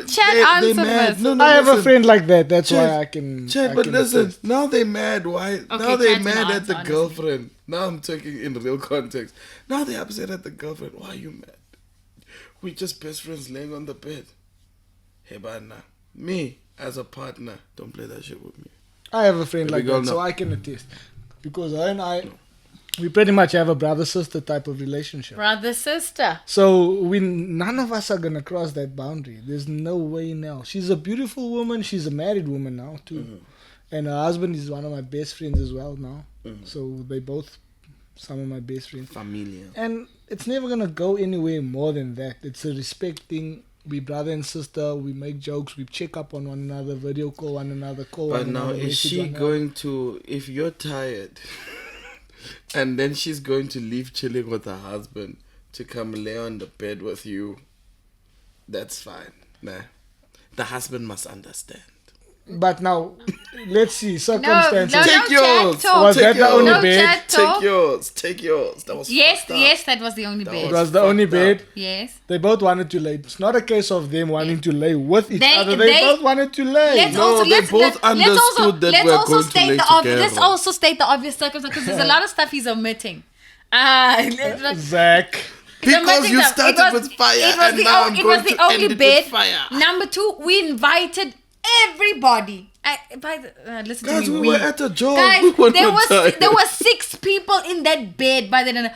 Chad, they answer mad. first. No, I have a listen. friend like that. That's Chad, why I can. Chad, I but can listen, attest. now they mad. Why? now Okay, they Chad's mad gonna at the answer, honestly. girlfriend. Now I'm talking in real context. Now they upset at the girlfriend. Why are you mad? We just best friends laying on the bed. Hey, but nah. Me, as a partner, don't play that shit with me. I have a friend There like we go that, so now. I can attest. Because her and I, we pretty much have a brother-sister type of relationship. Brother, sister. So none of us are gonna cross that boundary. There's no way now. She's a beautiful woman. She's a married woman now too, and her husband is one of my best friends as well now. So they both some of my best friends. Familiar. And it's never gonna go anywhere more than that. It's a respect thing. We brother and sister. We make jokes. We check up on one another. Video call one another. Call But one now, another. is message she one another. going to, if you're tired, and then she's going to leave chilling with her husband to come lay on the bed with you, that's fine. Nah. The husband must understand. But now, let's see circumstances. No, Take yours. chat talk. Was that the only No bed? chat talk. Take yours. That was Yes, fucked up. yes, that was the only It bed. was the only fucked bed. up. Yes. They both wanted to lay. It's not a case of them wanting to lay with each They- other. They they- both wanted to lay. Let's No, also, they let's, both let's also, understood that let's we're also going to state lay the obvious. together. Let's also state the obvious circumstance because there's a lot of stuff he's omitting. Zach. Because you started with fire and now I'm going to end it with fire. Number two, we invited everybody. Listen Guys, to me. we were at a job. Guys, We were there not tired. there were 6 people in that bed by then.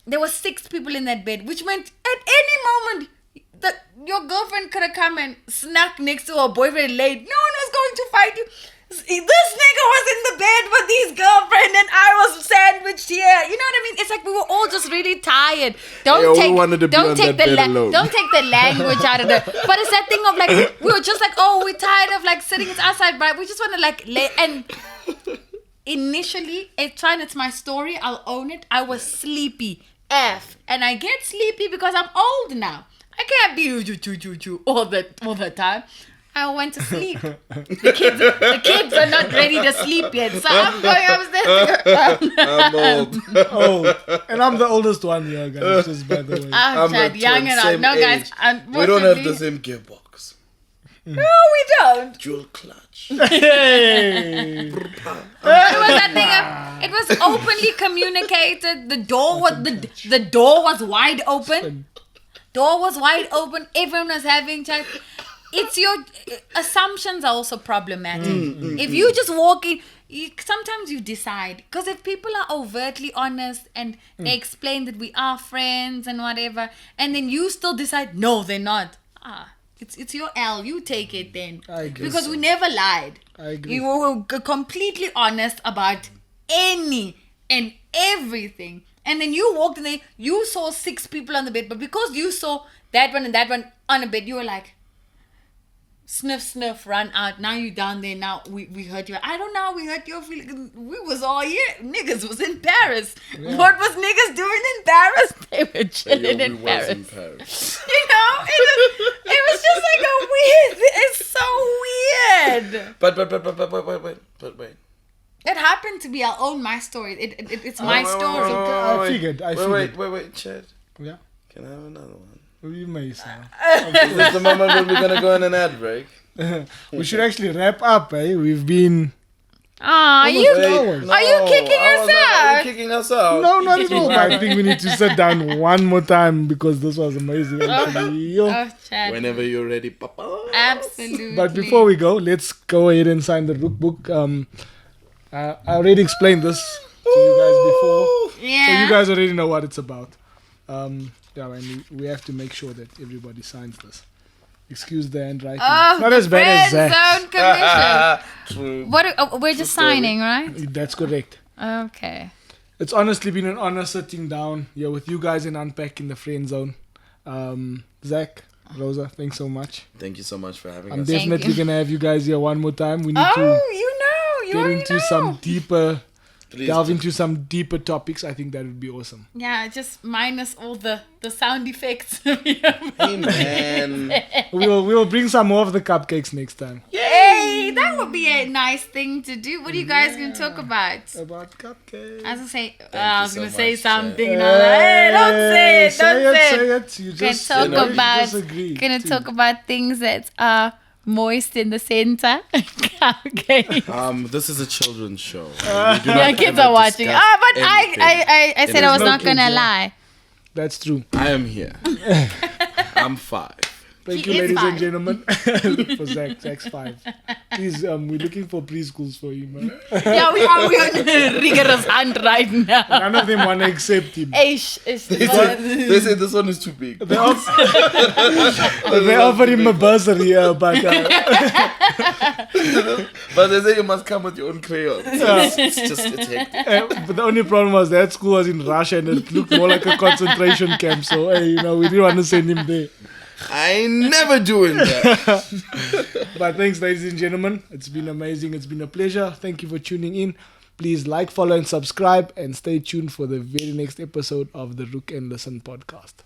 There were 6 people in that bed, which meant at any moment that your girlfriend could have come and snuck next to her boyfriend and laid. No one was going to fight you. this nigga was in the bed with his girlfriend and I was sandwiched here. You know what I mean? It's like we were all just really tired. Don't take the language out of it. But it's that thing of like, we were just like, oh, we're tired of like sitting outside, right? We just want to like lay. And initially, it's my story. I'll own it. I was sleepy. And I get sleepy because I'm old now. I can't be all the time. I went to sleep. The kids are not ready to sleep yet, so I'm going upstairs. I'm old. Oh, and I'm the oldest one here, guys. Just by the way. I'm young enough. No, guys, we don't have the same gearbox. No, we don't. Dual clutch. Hey. It was that thing. It was openly communicated. The door was wide open. Door was wide open. Everyone was having chat. It's your assumptions are also problematic. If you just walk in, sometimes you decide. Because if people are overtly honest and they explain that we are friends and whatever, and then you still decide, no, they're not. It's your L. You take it then. I agree. Because we never lied. I agree. You were completely honest about any and everything. And then you walked in there, you saw 6 people on the bed, but because you saw that one and that one on a bed, you were like, sniff, run out. Now you down there. Now we hurt you. I don't know how we hurt your feelings. We was all here. Niggas was in Paris. Yeah. What was niggas doing in Paris? They were chilling in Paris. You know, it was just like a weird. It's so weird. But wait. It happened to be. I'll own my story. It's my story. I figured. Wait, Chad. Yeah. Can I have another one? You may say. Is this the moment when we're gonna go on an ad break? We should actually wrap up, eh? We've been. Are you kicking us out? Are you kicking us out? No, not at all. I think we need to sit down one more time because this was amazing. Actually. Chad. Whenever you're ready, Papa. Absolutely. But before we go, let's go ahead and sign the Rook book. I already explained this to you guys before. Yeah. So you guys already know what it's about. And we have to make sure that everybody signs this. Excuse the handwriting. It's not as bad as that. Commission. What? We're just signing, right? That's correct. Okay. It's honestly been an honor sitting down here with you guys and Unpacking the Friend Zone. Zach, Rosa, thanks so much. Thank you so much for having I'm us. definitely going to have you guys here one more time. We need to get into some deeper... Delve into some deeper topics. I think that would be awesome. Yeah, just minus all the sound effects. Hey man, we'll bring some more of the cupcakes next time. Yay! That would be a nice thing to do. What are you guys going to talk about? About cupcakes. I was going to say, so much, say something. Chad. Hey, don't say it. Say it. You just Gonna talk about things that are moist in the center. Okay. This is a children's show. Yeah, kids are watching. But I said I was not gonna lie. That's true. I am here. I'm 5. Thank you, ladies and gentlemen, for Zach. Zach's 5. Please, we're looking for preschools for him. Yeah, we are on rigorous hand right now. None of them want to accept him. They say this one is too big. They offer him a bursary, but they say you must come with your own crayons. It's hectic. But the only problem was that school was in Russia and it looked more like a concentration camp. So, we didn't want to send him there. I ain't never doing that. But thanks, ladies and gentlemen. It's been amazing. It's been a pleasure. Thank you for tuning in. Please like, follow, and subscribe. And stay tuned for the very next episode of the Rook Listen podcast.